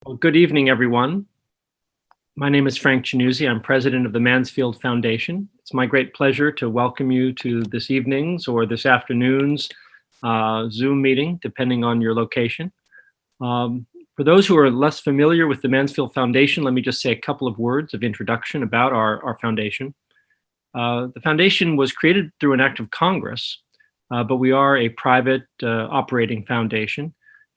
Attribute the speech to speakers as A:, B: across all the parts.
A: Well, good evening, everyone. My name is Frank Januzzi. I'm president of the Mansfield Foundation. It's my great pleasure to welcome you to this evening's or this afternoon's Zoom meeting, depending on your location. For those who are less familiar with the Mansfield Foundation, let me just say a couple of words of introduction about our foundation. The foundation was created through an act of Congress, but we are a private operating foundation.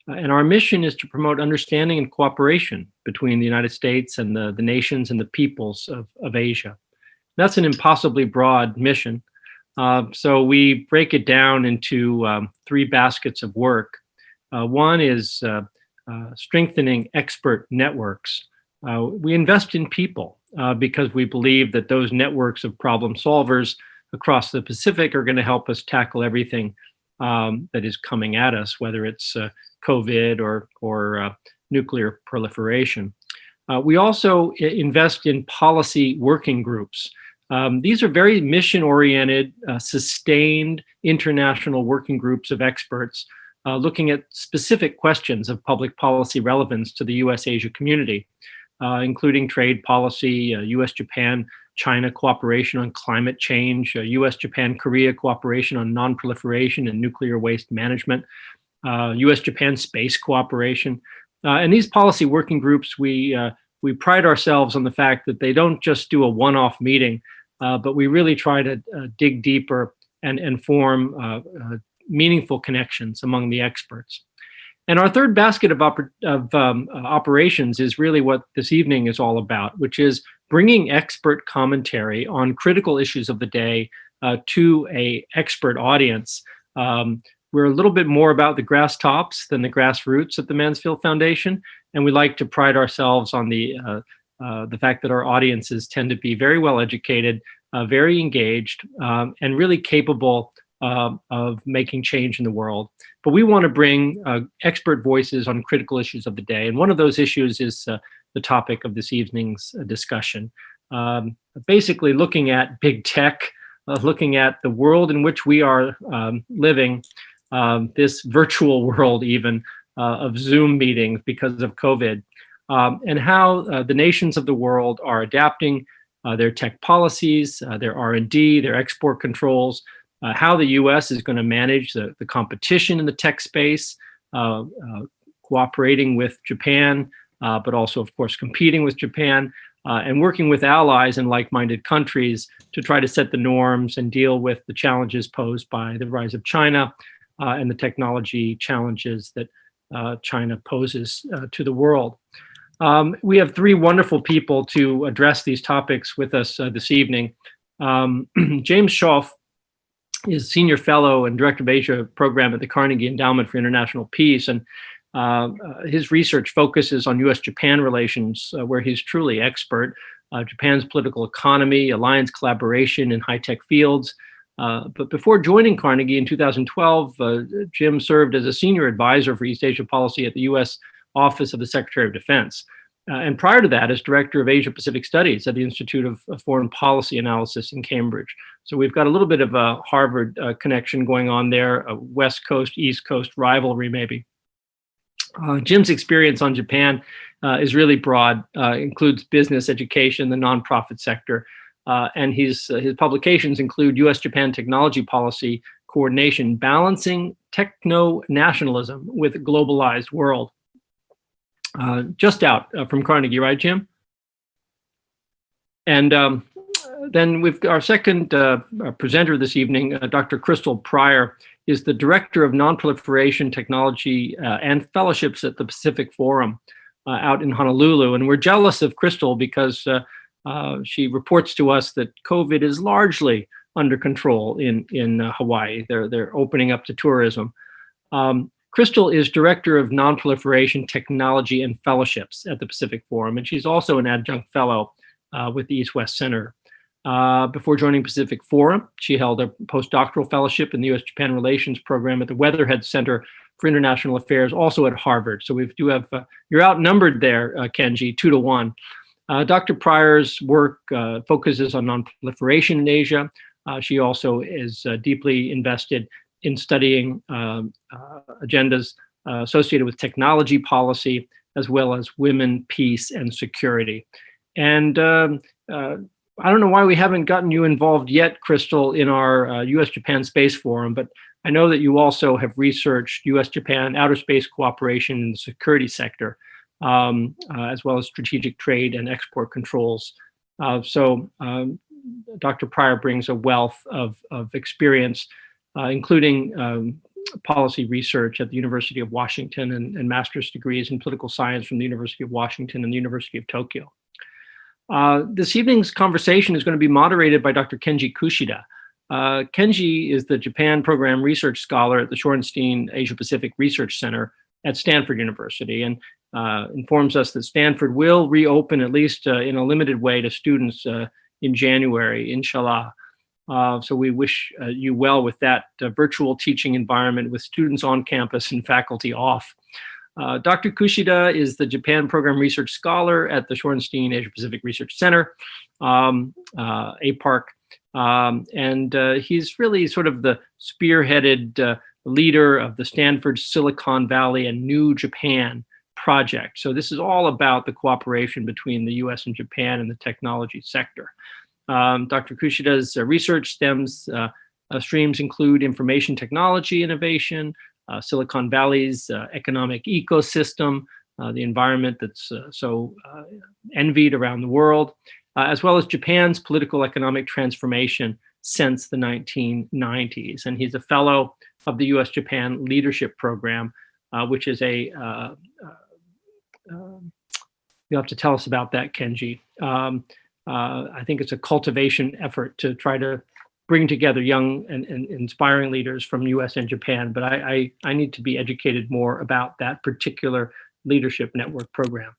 A: And our mission is to promote understanding and cooperation between the United States and the nations and the peoples of Asia. That's an impossibly broad mission. So we break it down into three baskets of work. One is strengthening expert networks. We invest in people because we believe that those networks of problem solvers across the Pacific are going to help us tackle everything that is coming at us, whether it's COVID or nuclear proliferation. We also invest in policy working groups. These are very mission-oriented, sustained international working groups of experts looking at specific questions of public policy relevance to the U.S.-Asia community, including trade policy, U.S. Japan China cooperation on climate change, U.S. Japan Korea cooperation on non-proliferation and nuclear waste management, U.S. Japan space cooperation. And these policy working groups, we pride ourselves on the fact that they don't just do a one-off meeting, but we really try to dig deeper and form meaningful connections among the experts. And our third basket of operations is really what this evening is all about, which is bringing expert commentary on critical issues of the day to an expert audience. We're a little bit more about the grass tops than the grassroots at the Mansfield Foundation, and we like to pride ourselves on the fact that our audiences tend to be very well educated, very engaged, and really capable of making change in the world. But we want to bring expert voices on critical issues of the day. And one of those issues is the topic of this evening's discussion. Basically looking at big tech, looking at the world in which we are living, this virtual world even of Zoom meetings because of COVID, and how the nations of the world are adapting their tech policies, their R&D, their export controls, how the U.S. is going to manage the competition in the tech space, cooperating with Japan, but also, of course, competing with Japan, and working with allies and like-minded countries to try to set the norms and deal with the challenges posed by the rise of China and the technology challenges that China poses to the world. We have three wonderful people to address these topics with us this evening. James Schoff is Senior Fellow and Director of Asia Program at the Carnegie Endowment for International Peace. And his research focuses on U.S.-Japan relations, where he's truly expert. Japan's political economy, alliance collaboration in high-tech fields. But before joining Carnegie in 2012, Jim served as a senior advisor for East Asia policy at the U.S. Office of the Secretary of Defense. And prior to that, as Director of Asia Pacific Studies at the Institute of Foreign Policy Analysis in Cambridge. So we've got a little bit of a Harvard connection going on there, a West Coast, East Coast rivalry maybe. Jim's experience on Japan is really broad, includes business, education, the nonprofit sector, and his publications include U.S. Japan Technology Policy Coordination, Balancing Techno-Nationalism with a Globalized World. Just out from Carnegie, right, Jim? And then we've got our second presenter this evening, Dr. Crystal Pryor, is the Director of Nonproliferation Technology and Fellowships at the Pacific Forum out in Honolulu. And we're jealous of Crystal because she reports to us that COVID is largely under control in Hawaii. They're opening up to tourism. Crystal is Director of Nonproliferation Technology and Fellowships at the Pacific Forum, and she's also an adjunct fellow with the East-West Center. Before joining Pacific Forum, she held a postdoctoral fellowship in the U.S.-Japan Relations Program at the Weatherhead Center for International Affairs, also at Harvard. So we do have, you're outnumbered there, Kenji, 2-1. Dr. Pryor's work focuses on nonproliferation in Asia. She also is deeply invested in studying agendas associated with technology policy as well as women, peace, and security. And I don't know why we haven't gotten you involved yet, Crystal, in our U.S. Japan Space Forum, but I know that you also have researched U.S. Japan outer space cooperation in the security sector, as well as strategic trade and export controls. So Dr. Pryor brings a wealth of experience, including policy research at the University of Washington and master's degrees in political science from the University of Washington and the University of Tokyo. This evening's conversation is going to be moderated by Dr. Kenji Kushida. Kenji is the Japan Program Research Scholar at the Shorenstein Asia Pacific Research Center at Stanford University, and informs us that Stanford will reopen, at least in a limited way, to students in January, inshallah. So we wish you well with that virtual teaching environment with students on campus and faculty off. Dr. Kushida is the Japan Program Research Scholar at the Shorenstein Asia Pacific Research Center, APARC, and he's really sort of the spearheaded leader of the Stanford Silicon Valley and New Japan project. So this is all about the cooperation between the US and Japan in the technology sector. Dr. Kushida's research streams include information technology innovation, Silicon Valley's economic ecosystem, the environment that's so envied around the world, as well as Japan's political economic transformation since the 1990s. And he's a fellow of the U.S. Japan Leadership Program, which is you'll have to tell us about that, Kenji. I think it's a cultivation effort to try to bring together young and inspiring leaders from U.S. and Japan, but I need to be educated more about that particular leadership network program.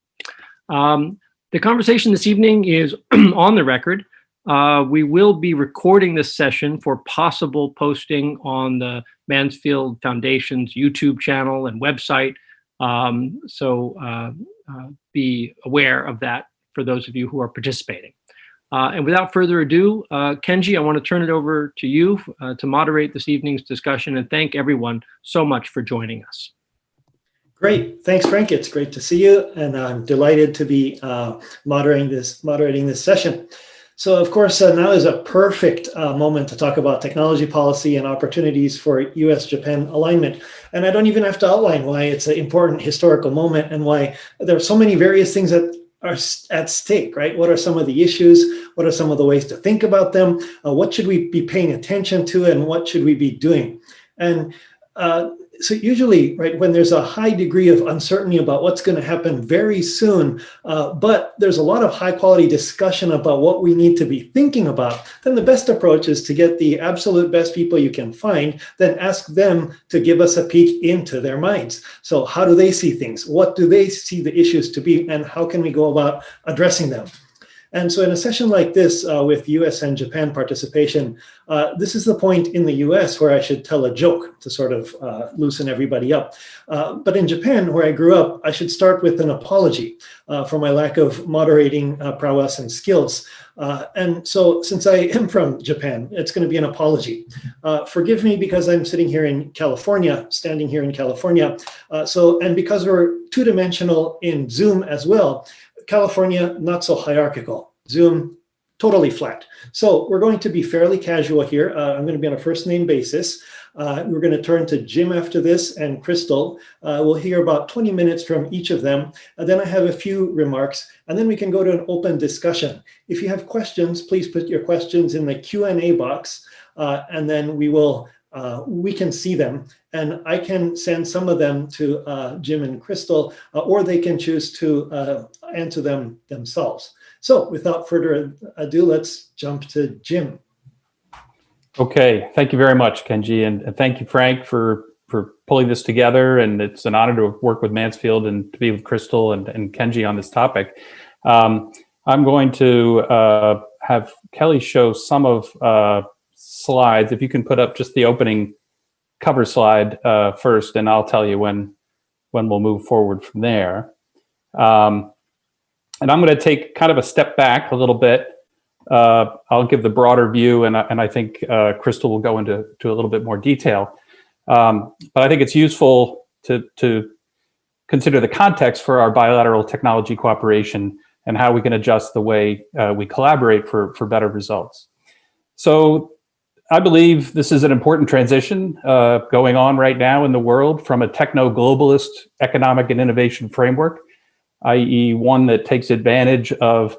A: The conversation this evening is on the record. We will be recording this session for possible posting on the Mansfield Foundation's YouTube channel and website, so be aware of that for those of you who are participating. And without further ado, Kenji, I want to turn it over to you to moderate this evening's discussion, and thank everyone so much for joining us.
B: Great. Thanks, Frank. It's great to see you, and I'm delighted to be moderating this session. So, of course, now is a perfect moment to talk about technology policy and opportunities for U.S.-Japan alignment. And I don't even have to outline why it's an important historical moment and why there are so many various things that are at stake, right? What are some of the issues? What are some of the ways to think about them? What should we be paying attention to, and what should we be doing? And so usually, right, when there's a high degree of uncertainty about what's going to happen very soon, but there's a lot of high quality discussion about what we need to be thinking about, then the best approach is to get the absolute best people you can find, then ask them to give us a peek into their minds. So how do they see things? What do they see the issues to be? And how can we go about addressing them? And so in a session like this with US and Japan participation, this is the point in the US where I should tell a joke to sort of loosen everybody up. But in Japan, where I grew up, I should start with an apology for my lack of moderating prowess and skills. And so since I am from Japan, it's going to be an apology. Forgive me because I'm sitting here in California, standing here in California. And because we're two-dimensional in Zoom as well, California, not so hierarchical. Zoom, totally flat. So we're going to be fairly casual here. I'm going to be on a first name basis. We're going to turn to Jim after this and Crystal. We'll hear about 20 minutes from each of them. And then I have a few remarks, and then we can go to an open discussion. If you have questions, please put your questions in the Q&A box, and then we can see them, and I can send some of them to Jim and Crystal, or they can choose to answer them themselves. So without further ado, let's jump to Jim.
C: Okay, thank you very much, Kenji, and thank you, Frank, for pulling this together. And it's an honor to work with Mansfield and to be with Crystal and Kenji on this topic. I'm going to have Kelly show some of slides. If you can put up just the opening cover slide first, and I'll tell you when we'll move forward from there. And I'm going to take kind of a step back a little bit. I'll give the broader view, and I think Crystal will go into a little bit more detail. But I think it's useful to consider the context for our bilateral technology cooperation and how we can adjust the way we collaborate for better results. So I believe this is an important transition going on right now in the world from a techno-globalist economic and innovation framework, i.e. one that takes advantage of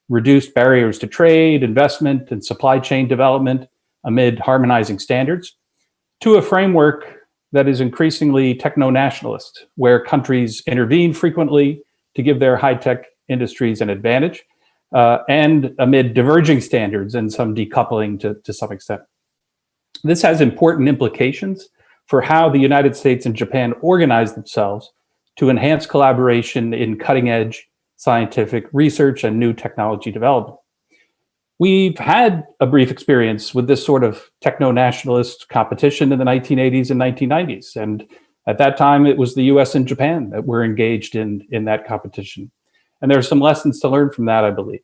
C: reduced barriers to trade, investment, and supply chain development amid harmonizing standards, to a framework that is increasingly techno-nationalist, where countries intervene frequently to give their high-tech industries an advantage, and amid diverging standards and some decoupling to some extent. This has important implications for how the United States and Japan organize themselves to enhance collaboration in cutting-edge scientific research and new technology development. We've had a brief experience with this sort of techno-nationalist competition in the 1980s and 1990s. And at that time, it was the US and Japan that were engaged in that competition. And there are some lessons to learn from that, I believe.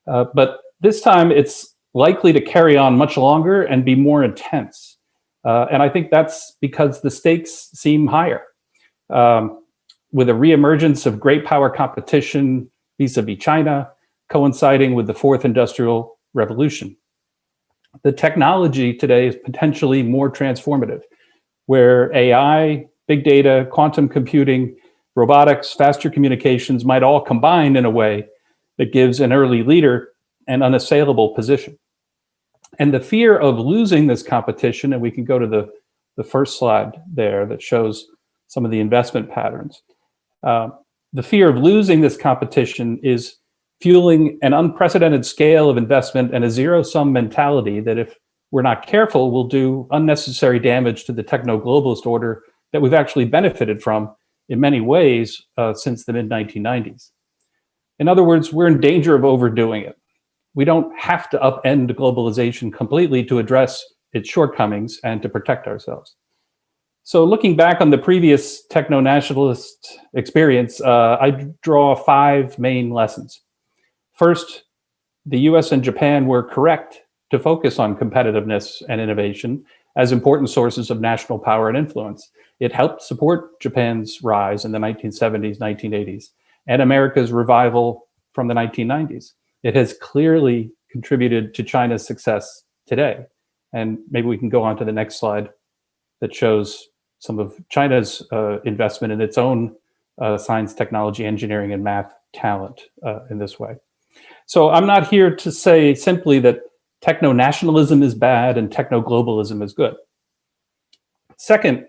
C: But this time, it's likely to carry on much longer and be more intense. And I think that's because the stakes seem higher. With a reemergence of great power competition vis-a-vis China, coinciding with the fourth industrial revolution. The technology today is potentially more transformative, where AI, big data, quantum computing, robotics, faster communications might all combine in a way that gives an early leader an unassailable position. And the fear of losing this competition, and we can go to the first slide there that shows some of the investment patterns. The fear of losing this competition is fueling an unprecedented scale of investment and a zero-sum mentality that, if we're not careful, will do unnecessary damage to the techno-globalist order that we've actually benefited from in many ways since the mid-1990s. In other words, we're in danger of overdoing it. We don't have to upend globalization completely to address its shortcomings and to protect ourselves. So looking back on the previous techno-nationalist experience, I draw 5 main lessons. First, the US and Japan were correct to focus on competitiveness and innovation as important sources of national power and influence. It helped support Japan's rise in the 1970s, 1980s, and America's revival from the 1990s. It has clearly contributed to China's success today. And maybe we can go on to the next slide that shows some of China's investment in its own science, technology, engineering, and math talent in this way. So I'm not here to say simply that techno-nationalism is bad and techno-globalism is good. Second,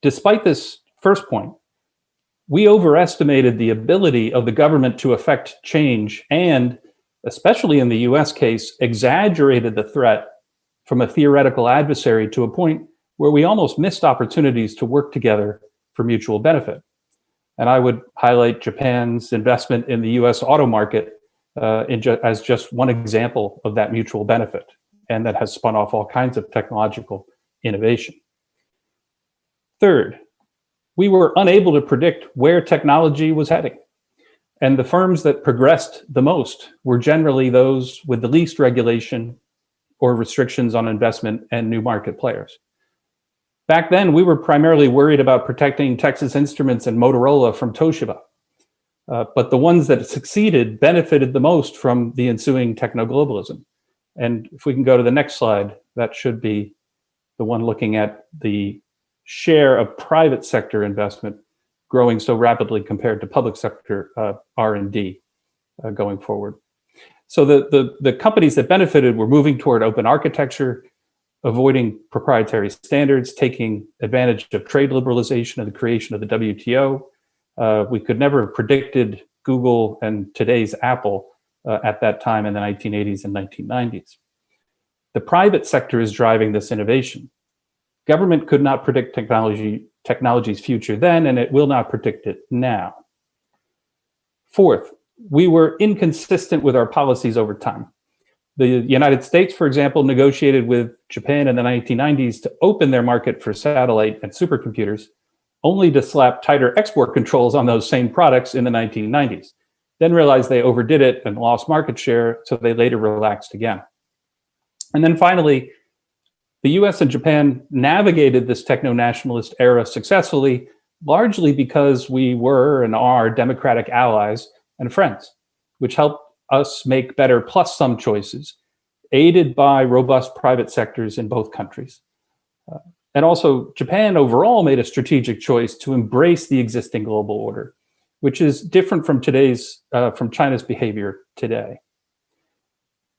C: despite this first point, we overestimated the ability of the government to affect change and, especially in the US case, exaggerated the threat from a theoretical adversary to a point where we almost missed opportunities to work together for mutual benefit. And I would highlight Japan's investment in the US auto market as just one example of that mutual benefit, and that has spun off all kinds of technological innovation. Third, we were unable to predict where technology was heading. And the firms that progressed the most were generally those with the least regulation or restrictions on investment and new market players. Back then, we were primarily worried about protecting Texas Instruments and Motorola from Toshiba. But the ones that succeeded benefited the most from the ensuing techno-globalism. And if we can go to the next slide, that should be the one looking at the share of private sector investment growing so rapidly compared to public sector R&D going forward. So the companies that benefited were moving toward open architecture, avoiding proprietary standards, taking advantage of trade liberalization and the creation of the WTO. We could never have predicted Google and today's Apple at that time in the 1980s and 1990s. The private sector is driving this innovation. Government could not predict technology's future then, and it will not predict it now. Fourth, we were inconsistent with our policies over time. The United States, for example, negotiated with Japan in the 1990s to open their market for satellite and supercomputers, only to slap tighter export controls on those same products in the 1990s, then realized they overdid it and lost market share, so they later relaxed again. And then finally, the US and Japan navigated this techno-nationalist era successfully largely because we were and are democratic allies and friends, which help us make better plus some choices, aided by robust private sectors in both countries. And also, Japan overall made a strategic choice to embrace the existing global order, which is different from from China's behavior today.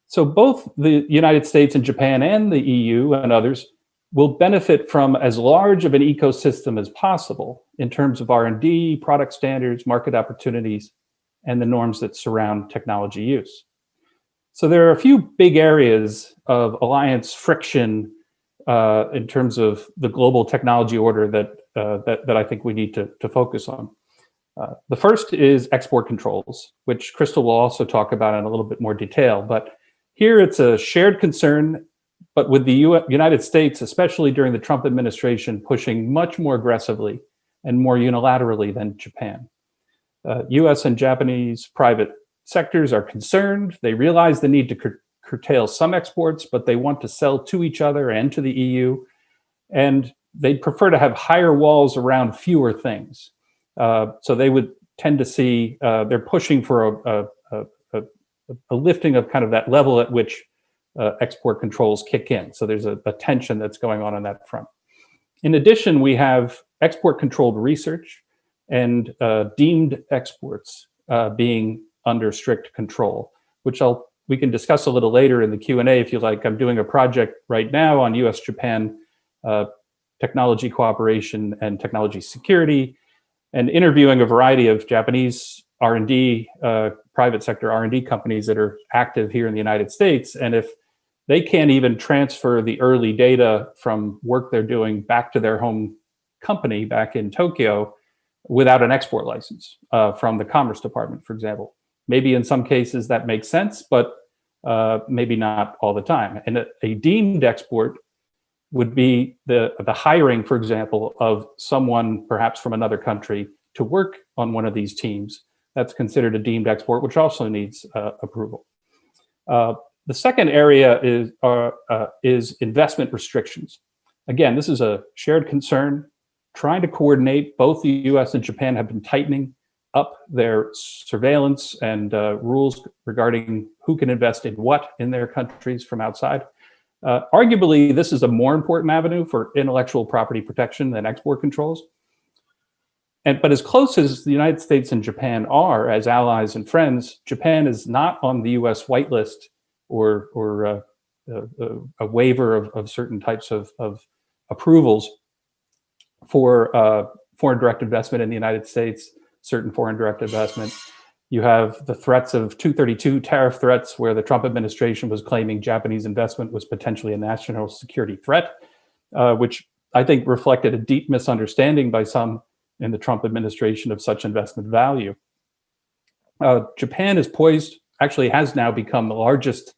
C: So both the United States and Japan and the EU and others will benefit from as large of an ecosystem as possible in terms of R&D, product standards, market opportunities, and the norms that surround technology use. So there are a few big areas of alliance friction in terms of the global technology order that I think we need to focus on. The first is export controls, which Crystal will also talk about in a little bit more detail. But here it's a shared concern, but with the United States, especially during the Trump administration, pushing much more aggressively and more unilaterally than Japan. U.S. and Japanese private sectors are concerned. They realize the need to curtail some exports, but they want to sell to each other and to the EU. And they'd prefer to have higher walls around fewer things. So they would tend to see, they're pushing for a lifting of kind of that level at which export controls kick in. So there's a tension that's going on that front. In addition, we have export controlled research and deemed exports being under strict control, which we can discuss a little later in the Q&A if you like. I'm doing a project right now on U.S. Japan technology cooperation and technology security, and interviewing a variety of Japanese R&D, private sector R&D companies that are active here in the United States. And if they can't even transfer the early data from work they're doing back to their home company back in Tokyo without an export license from the Commerce Department, for example. Maybe in some cases that makes sense, but maybe not all the time. And a deemed export would be the hiring, for example, of someone perhaps from another country to work on one of these teams. That's considered a deemed export, which also needs approval. The second area is investment restrictions. Again, this is a shared concern. Trying to coordinate, both the US and Japan have been tightening up their surveillance and rules regarding who can invest in what in their countries from outside. Arguably, this is a more important avenue for intellectual property protection than export controls. But as close as the United States and Japan are as allies and friends, Japan is not on the US whitelist or a waiver of certain types of approvals for foreign direct investment in the United States, certain foreign direct investment. You have the threats of 232 tariff threats, where the Trump administration was claiming Japanese investment was potentially a national security threat, which I think reflected a deep misunderstanding by some in the Trump administration of such investment value. Japan is poised, actually has now become the largest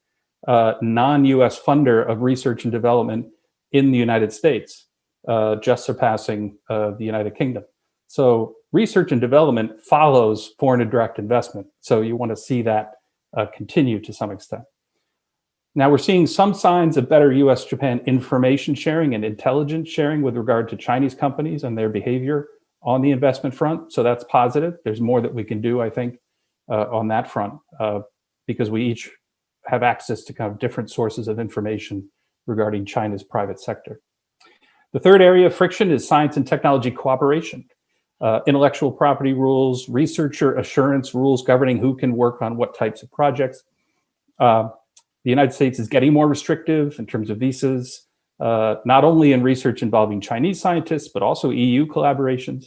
C: non-US funder of research and development in the United States, just surpassing the United Kingdom. So research and development follows foreign and direct investment. So you want to see that continue to some extent. Now we're seeing some signs of better US-Japan information sharing and intelligence sharing with regard to Chinese companies and their behavior on the investment front. So that's positive. There's more that we can do, I think, on that front, because we each have access to kind of different sources of information regarding China's private sector. The third area of friction is science and technology cooperation. Intellectual property rules, researcher assurance rules governing who can work on what types of projects. The United States is getting more restrictive in terms of visas, not only in research involving Chinese scientists, but also EU collaborations.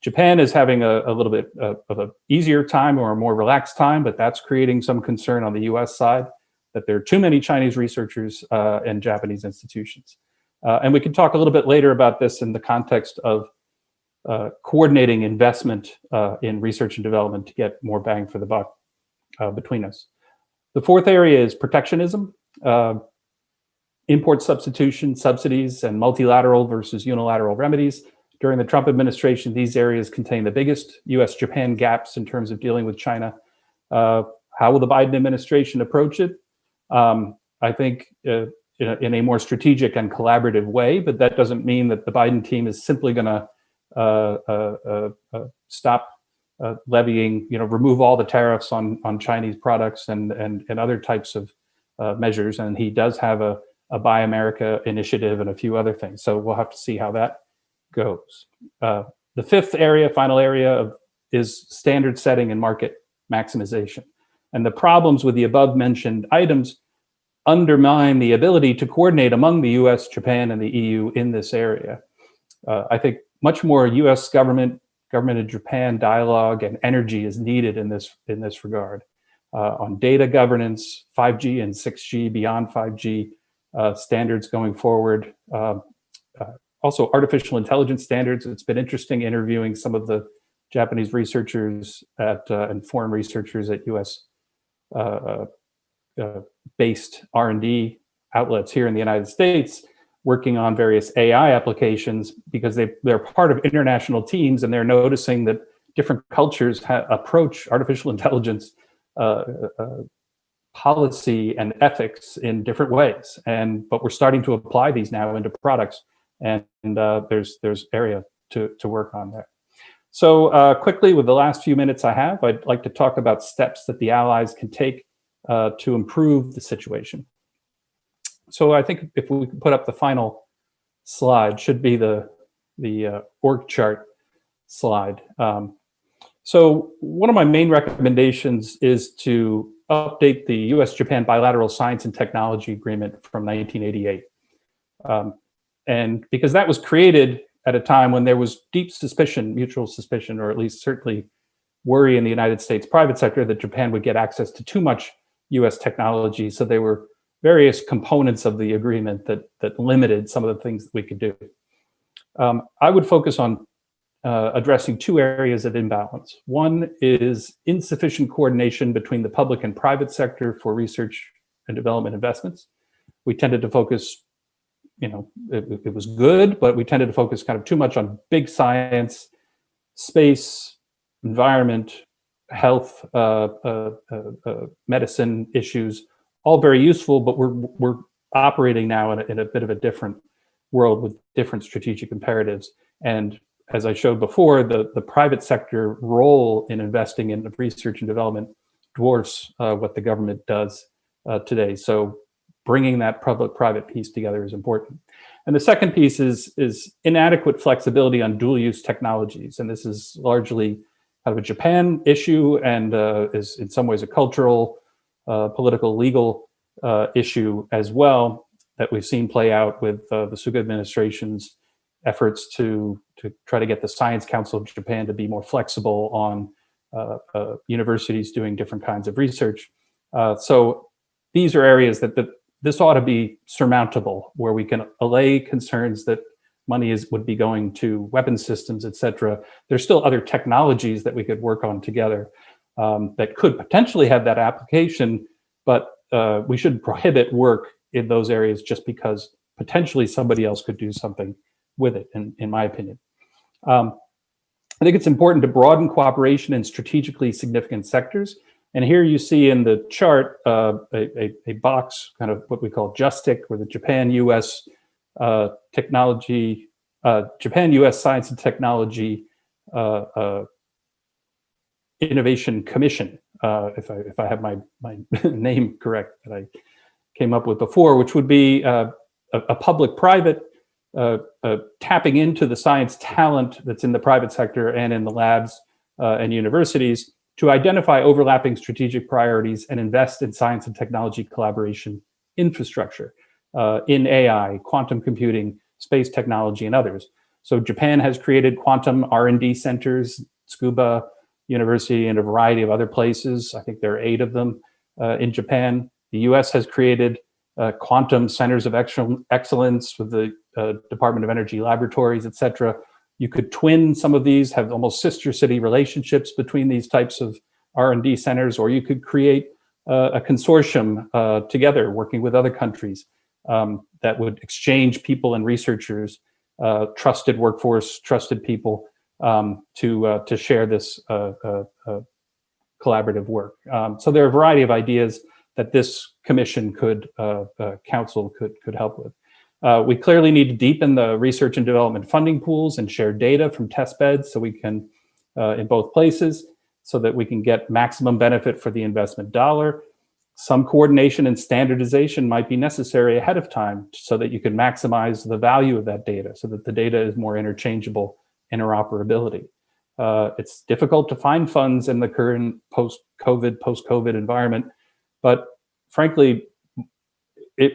C: Japan is having a little bit of an easier time or a more relaxed time, but that's creating some concern on the US side that there are too many Chinese researchers and Japanese institutions. And we can talk a little bit later about this in the context of coordinating investment in research and development to get more bang for the buck between us. The fourth area is protectionism, import substitution, subsidies, and multilateral versus unilateral remedies. During the Trump administration, these areas contain the biggest US-Japan gaps in terms of dealing with China. How will the Biden administration approach it? I think in a more strategic and collaborative way, but that doesn't mean that the Biden team is simply going to stop levying, remove all the tariffs on Chinese products and other types of measures. And he does have a Buy America initiative and a few other things. So we'll have to see how that goes. The fifth area, final area, is standard setting and market maximization. And the problems with the above mentioned items undermine the ability to coordinate among the U.S., Japan, and the EU in this area. I think much more U.S. government of Japan dialogue and energy is needed in this regard on data governance, 5G and 6G, beyond 5G standards going forward. Also, artificial intelligence standards. It's been interesting interviewing some of the Japanese researchers and foreign researchers at U.S. Based R&D outlets here in the United States, working on various AI applications, because they're part of international teams, and they're noticing that different cultures approach artificial intelligence policy and ethics in different ways. But we're starting to apply these now into products, and there's area to work on there. So quickly, with the last few minutes I have, I'd like to talk about steps that the allies can take to improve the situation. So I think if we can put up the final slide, should be the org chart slide. So one of my main recommendations is to update the U.S. Japan bilateral science and technology agreement from 1988. And because that was created at a time when there was deep suspicion, mutual suspicion, or at least certainly worry in the United States private sector that Japan would get access to too much U.S. technology. So there were various components of the agreement that limited some of the things that we could do. I would focus on addressing two areas of imbalance. One is insufficient coordination between the public and private sector for research and development investments. We tended to focus, it was good, but we tended to focus kind of too much on big science, space, environment, health, medicine issues, all very useful, but we're operating now in a bit of a different world with different strategic imperatives. And as I showed before, the private sector role in investing in research and development dwarfs what the government does today. So bringing that public-private piece together is important. And the second piece is inadequate flexibility on dual-use technologies. And this is largely kind of a Japan issue and is in some ways a cultural, political, legal issue as well that we've seen play out with the Suga administration's efforts to try to get the Science Council of Japan to be more flexible on universities doing different kinds of research. So these are areas that this ought to be surmountable, where we can allay concerns that money would be going to weapon systems, et cetera. There's still other technologies that we could work on together that could potentially have that application, but we should prohibit work in those areas just because potentially somebody else could do something with it, in my opinion. I think it's important to broaden cooperation in strategically significant sectors. And here you see in the chart a box, kind of what we call JUSTIC, where the Japan-U.S. Japan-U.S. Science and Technology Innovation Commission, if I have my name correct that I came up with before, which would be a public-private tapping into the science talent that's in the private sector and in the labs and universities to identify overlapping strategic priorities and invest in science and technology collaboration infrastructure in AI, quantum computing, space technology, and others. So Japan has created quantum R&D centers, Tsukuba University, and a variety of other places. I think there are 8 of them in Japan. The US has created quantum centers of excellence with the Department of Energy laboratories, et cetera. You could twin some of these, have almost sister city relationships between these types of R&D centers, or you could create a consortium together working with other countries that would exchange people and researchers, trusted workforce, trusted people to share this collaborative work. So there are a variety of ideas that this commission council could help with. We clearly need to deepen the research and development funding pools and share data from test beds so we can, in both places, so that we can get maximum benefit for the investment dollar. Some coordination and standardization might be necessary ahead of time so that you can maximize the value of that data, so that the data is more interchangeable, interoperability. It's difficult to find funds in the current post-COVID environment, but frankly,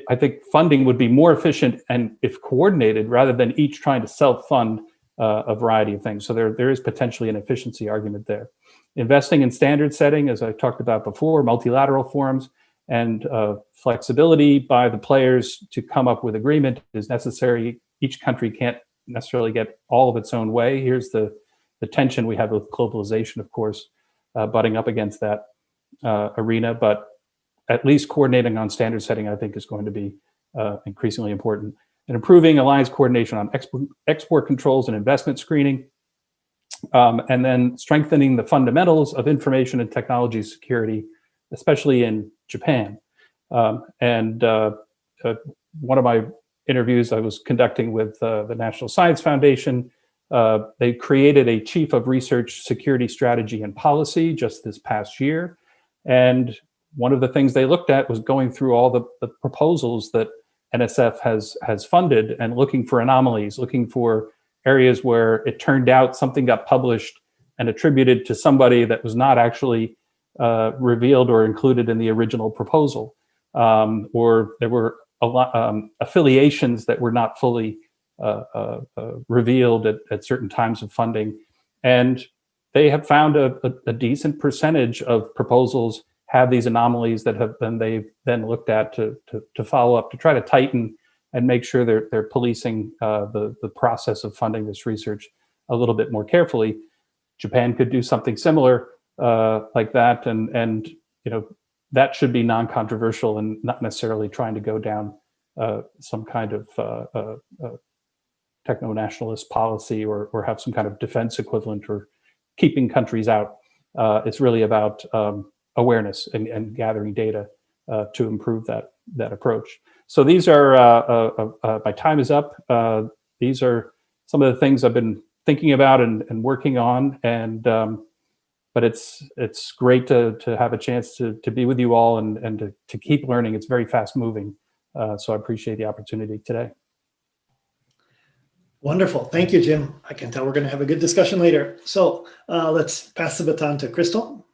C: I think funding would be more efficient and if coordinated rather than each trying to self-fund a variety of things. So there is potentially an efficiency argument there. Investing in standard setting, as I talked about before, multilateral forums, and flexibility by the players to come up with agreement is necessary. Each country can't necessarily get all of its own way. Here's the tension we have with globalization, of course, butting up against that arena, but at least coordinating on standard setting, I think, is going to be increasingly important. And improving alliance coordination on export controls and investment screening, and then strengthening the fundamentals of information and technology security, especially in Japan. One of my interviews I was conducting with the National Science Foundation, they created a Chief of Research Security Strategy and Policy just this past year. And one of the things they looked at was going through all the proposals that NSF has funded and looking for anomalies, looking for areas where it turned out something got published and attributed to somebody that was not actually revealed or included in the original proposal, or there were a lot affiliations that were not fully revealed at certain times of funding. And they have found a decent percentage of proposals have these anomalies that they've then looked at to follow up, to try to tighten and make sure they're policing the process of funding this research a little bit more carefully. Japan could do something similar like that, and that should be non-controversial and not necessarily trying to go down some kind of techno-nationalist policy or have some kind of defense equivalent or keeping countries out. It's really about awareness and gathering data to improve that approach. So these are, my time is up. These are some of the things I've been thinking about and working on, and but it's great to have a chance to be with you all and to keep learning. It's very fast moving, so I appreciate the opportunity today.
B: Wonderful. Thank you, Jim. I can tell we're going to have a good discussion later. So let's pass the baton to Crystal.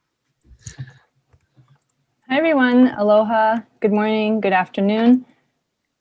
D: Hi, everyone. Aloha. Good morning, good afternoon,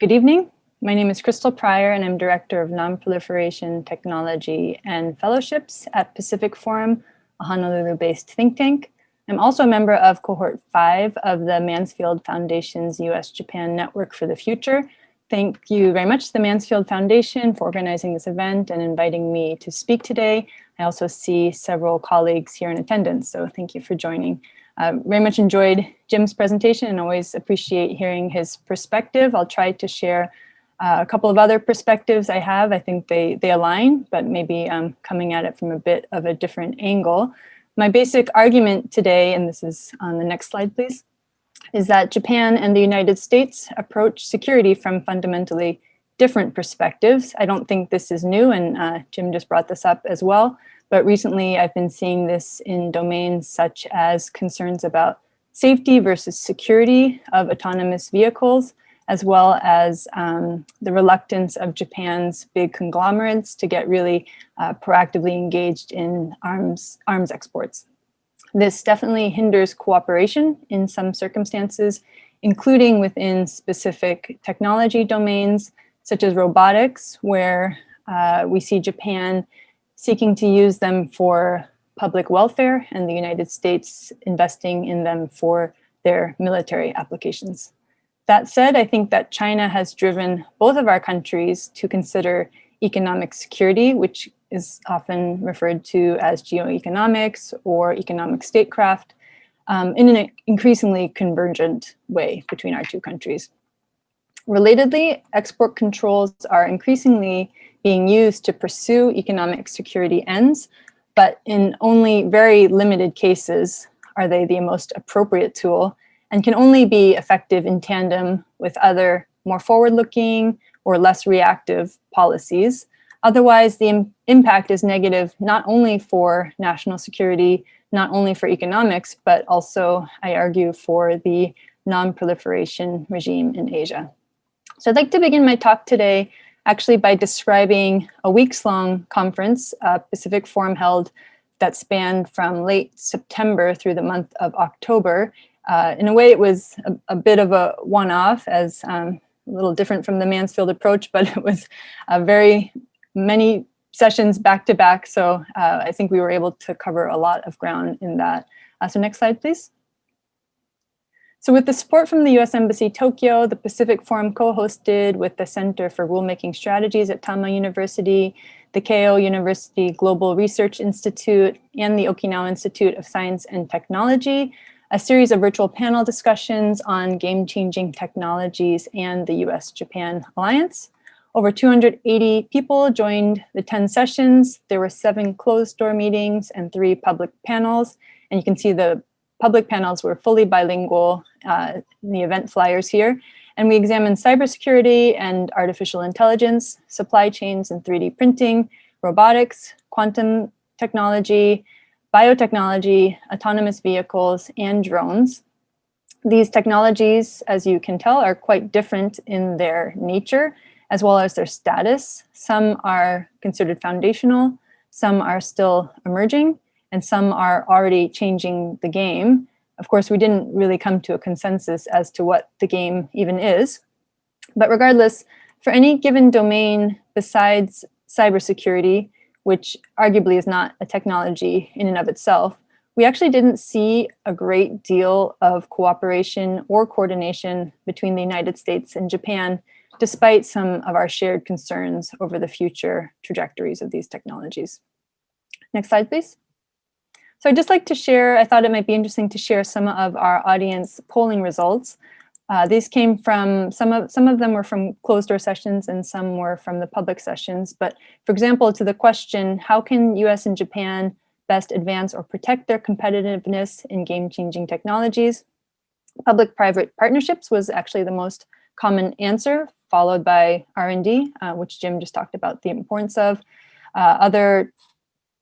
D: good evening. My name is Crystal Pryor, and I'm Director of Nonproliferation Technology and Fellowships at Pacific Forum, a Honolulu-based think tank. I'm also a member of Cohort 5 of the Mansfield Foundation's U.S. Japan Network for the Future. Thank you very much to the Mansfield Foundation for organizing this event and inviting me to speak today. I also see several colleagues here in attendance, so thank you for joining. Very much enjoyed Jim's presentation and always appreciate hearing his perspective. I'll try to share a couple of other perspectives I have. I think they align, but maybe I'm coming at it from a bit of a different angle. My basic argument today, and this is on the next slide, please, is that Japan and the United States approach security from fundamentally different perspectives. I don't think this is new, and Jim just brought this up as well. But recently, I've been seeing this in domains such as concerns about safety versus security of autonomous vehicles, as well as the reluctance of Japan's big conglomerates to get really proactively engaged in arms exports. This definitely hinders cooperation in some circumstances, including within specific technology domains, such as robotics, where we see Japan seeking to use them for public welfare and the United States investing in them for their military applications. That said, I think that China has driven both of our countries to consider economic security, which is often referred to as geoeconomics or economic statecraft, in an increasingly convergent way between our two countries. Relatedly, export controls are increasingly being used to pursue economic security ends, but in only very limited cases are they the most appropriate tool and can only be effective in tandem with other more forward-looking or less reactive policies. Otherwise, the impact is negative not only for national security, not only for economics, but also, I argue, for the non-proliferation regime in Asia. So I'd like to begin my talk today actually by describing a weeks-long conference, Pacific Forum held that spanned from late September through the month of October. In a way, it was a bit of a one-off, as a little different from the Mansfield approach, but it was very many sessions back-to-back. So I think we were able to cover a lot of ground in that. So next slide, please. So with the support from the U.S. Embassy Tokyo, the Pacific Forum co-hosted with the Center for Rulemaking Strategies at Tama University, the Keio University Global Research Institute, and the Okinawa Institute of Science and Technology, a series of virtual panel discussions on game-changing technologies and the U.S. Japan Alliance. Over 280 people joined the 10 sessions. There were 7 closed-door meetings and 3 public panels. And you can see the public panels were fully bilingual in the event flyers here. And we examined cybersecurity and artificial intelligence, supply chains and 3D printing, robotics, quantum technology, biotechnology, autonomous vehicles, and drones. These technologies, as you can tell, are quite different in their nature, as well as their status. Some are considered foundational, some are still emerging, and some are already changing the game. Of course, we didn't really come to a consensus as to what the game even is. But regardless, for any given domain besides cybersecurity, which arguably is not a technology in and of itself, we actually didn't see a great deal of cooperation or coordination between the United States and Japan, despite some of our shared concerns over the future trajectories of these technologies. Next slide, please. So I'd just like to share, I thought it might be interesting to share some of our audience polling results. These came from, some of them were from closed-door sessions and some were from the public sessions. But for example, to the question, how can US and Japan best advance or protect their competitiveness in game-changing technologies? Public-private partnerships was actually the most common answer, followed by R&D, which Jim just talked about the importance of. Other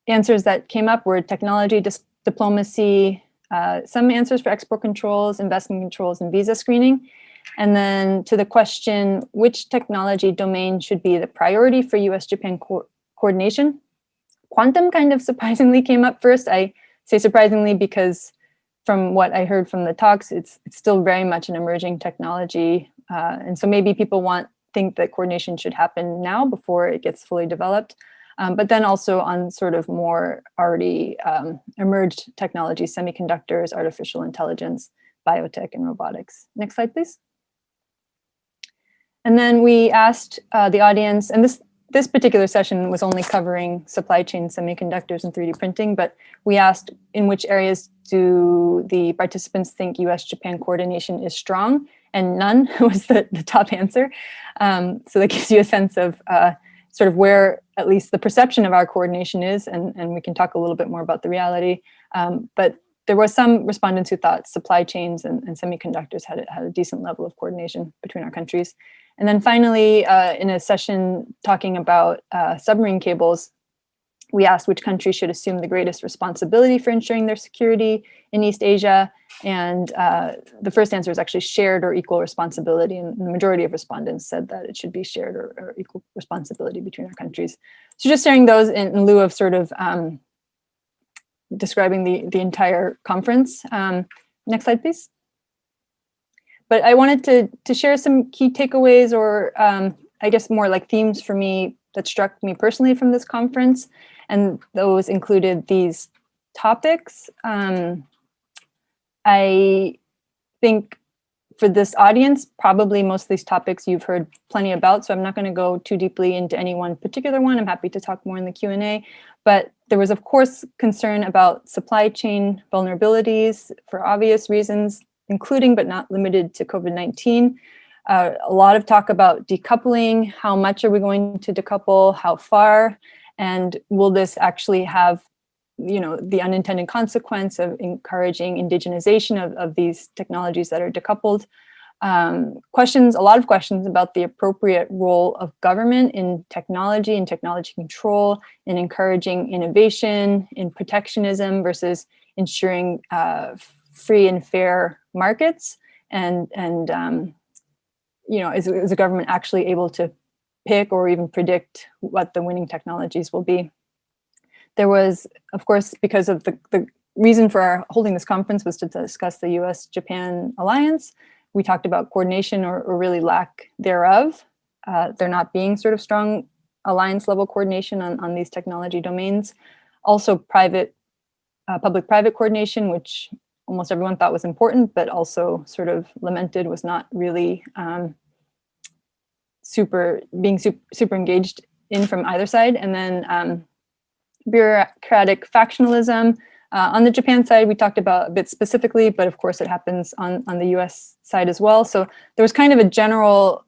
D: answers that came up were technology, diplomacy, some answers for export controls, investment controls, and visa screening. And then to the question, which technology domain should be the priority for US-Japan coordination? Quantum kind of surprisingly came up first. I say surprisingly because from what I heard from the talks, it's still very much an emerging technology. And so maybe people think that coordination should happen now before it gets fully developed. But then also on sort of more already emerged technologies, semiconductors, artificial intelligence, biotech, and robotics. Next slide, please. And then we asked the audience, and this particular session was only covering supply chain, semiconductors, and 3D printing, but we asked in which areas do the participants think US-Japan coordination is strong, and none was the top answer. So that gives you a sense of sort of where at least the perception of our coordination is, and we can talk a little bit more about the reality. But there were some respondents who thought supply chains and semiconductors had a decent level of coordination between our countries. And then finally, in a session talking about submarine cables, we asked which country should assume the greatest responsibility for ensuring their security in East Asia. And the first answer is actually shared or equal responsibility. And the majority of respondents said that it should be shared or equal responsibility between our countries. So just sharing those in lieu of sort of describing the entire conference. Next slide, please. But I wanted to share some key takeaways or I guess more like themes for me that struck me personally from this conference. And those included these topics. I think for this audience, probably most of these topics you've heard plenty about, so I'm not going to go too deeply into any one particular one. I'm happy to talk more in the Q&A. But there was, of course, concern about supply chain vulnerabilities for obvious reasons, including but not limited to COVID-19. A lot of talk about decoupling. How much are we going to decouple? How far? And will this actually have, the unintended consequence of encouraging indigenization of these technologies that are decoupled? Questions, a lot of questions about the appropriate role of government in technology and technology control, in encouraging innovation, in protectionism versus ensuring free and fair markets, and is the government actually able to pick or even predict what the winning technologies will be? There was, of course, because of the reason for our holding this conference was to discuss the U.S. Japan alliance. We talked about coordination or really lack thereof. There not being sort of strong alliance level coordination on these technology domains. Also public-private coordination, which almost everyone thought was important, but also sort of lamented was not really super engaged in from either side. And then bureaucratic factionalism. On the Japan side, we talked about a bit specifically, but of course it happens on the US side as well. So there was kind of a general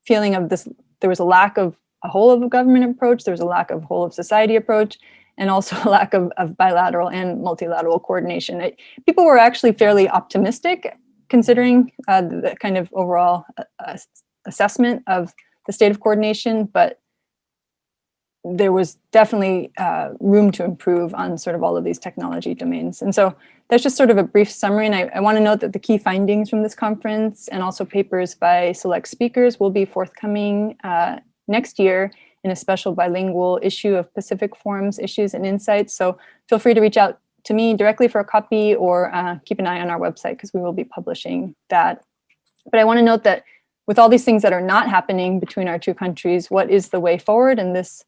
D: feeling of this, there was a lack of a whole of government approach, there was a lack of whole of society approach, and also a lack of bilateral and multilateral coordination. People were actually fairly optimistic considering the kind of overall assessment of the state of coordination, but there was definitely room to improve on sort of all of these technology domains. And so that's just sort of a brief summary. And I want to note that the key findings from this conference and also papers by select speakers will be forthcoming next year in a special bilingual issue of Pacific Forum's Issues and Insights. So feel free to reach out to me directly for a copy or keep an eye on our website because we will be publishing that. But I want to note that with all these things that are not happening between our two countries, what is the way forward? And this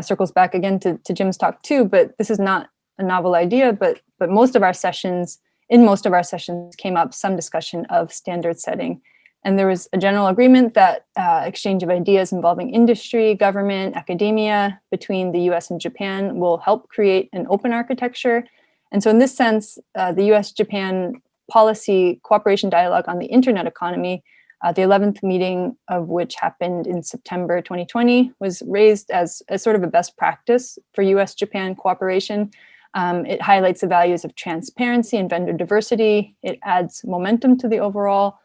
D: circles back again to Jim's talk too, but this is not a novel idea, but most of our sessions came up some discussion of standard setting. And there was a general agreement that exchange of ideas involving industry, government, academia between the US and Japan will help create an open architecture. And so in this sense, the US Japan policy cooperation dialogue on the internet economy, the 11th meeting of which happened in September 2020, was raised as sort of a best practice for US Japan cooperation. It highlights the values of transparency and vendor diversity. It adds momentum to the overall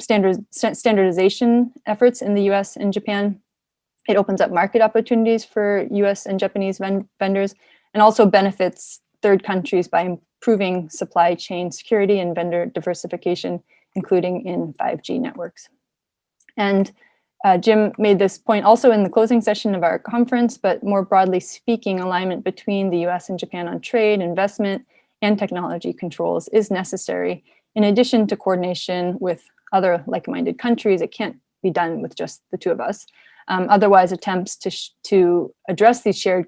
D: standardization efforts in the US and Japan. It opens up market opportunities for US and Japanese vendors, and also benefits third countries by improving supply chain security and vendor diversification, including in 5G networks. And Jim made this point also in the closing session of our conference, but more broadly speaking, alignment between the US and Japan on trade, investment, and technology controls is necessary. In addition to coordination with other like-minded countries, it can't be done with just the two of us. Otherwise, attempts to address these shared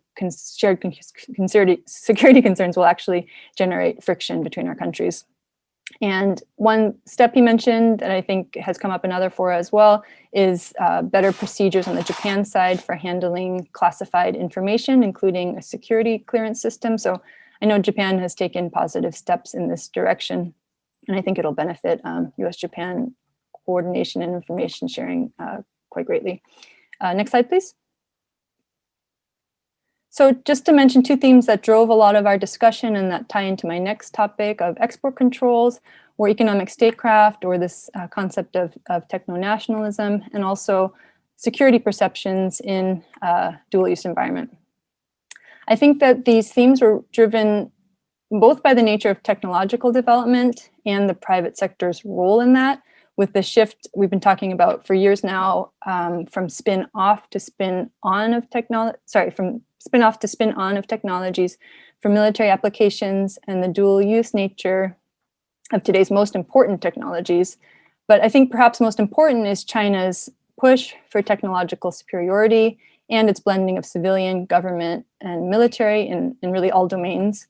D: security concerns will actually generate friction between our countries. And one step he mentioned that I think has come up in other fora as well is better procedures on the Japan side for handling classified information, including a security clearance system. So I know Japan has taken positive steps in this direction, and I think it'll benefit US-Japan coordination and information sharing quite greatly. Next slide, please. So just to mention two themes that drove a lot of our discussion and that tie into my next topic of export controls or economic statecraft, or this concept of techno-nationalism, and also security perceptions in a dual-use environment. I think that these themes were driven both by the nature of technological development and the private sector's role in that, with the shift we've been talking about for years now, from spin-off to spin-on of technologies for military applications and the dual-use nature of today's most important technologies. But I think perhaps most important is China's push for technological superiority and its blending of civilian, government, and military in really all domains.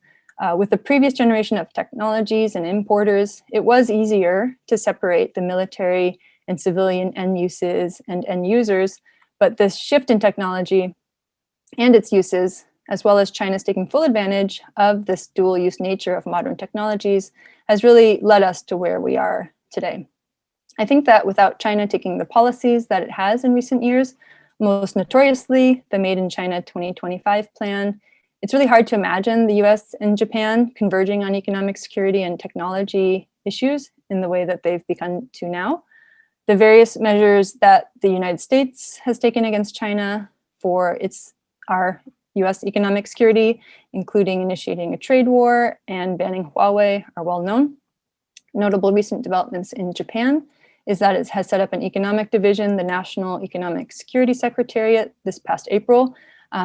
D: With the previous generation of technologies and importers, it was easier to separate the military and civilian end uses and end users, but this shift in technology and its uses, as well as China's taking full advantage of this dual-use nature of modern technologies, has really led us to where we are today. I think that without China taking the policies that it has in recent years, most notoriously the Made in China 2025 plan, it's really hard to imagine the US and Japan converging on economic security and technology issues in the way that they've begun to now. The various measures that the United States has taken against China for our U.S. economic security, including initiating a trade war and banning Huawei, are well known. Notable recent developments in Japan is that it has set up an economic division, the National Economic Security Secretariat, this past April,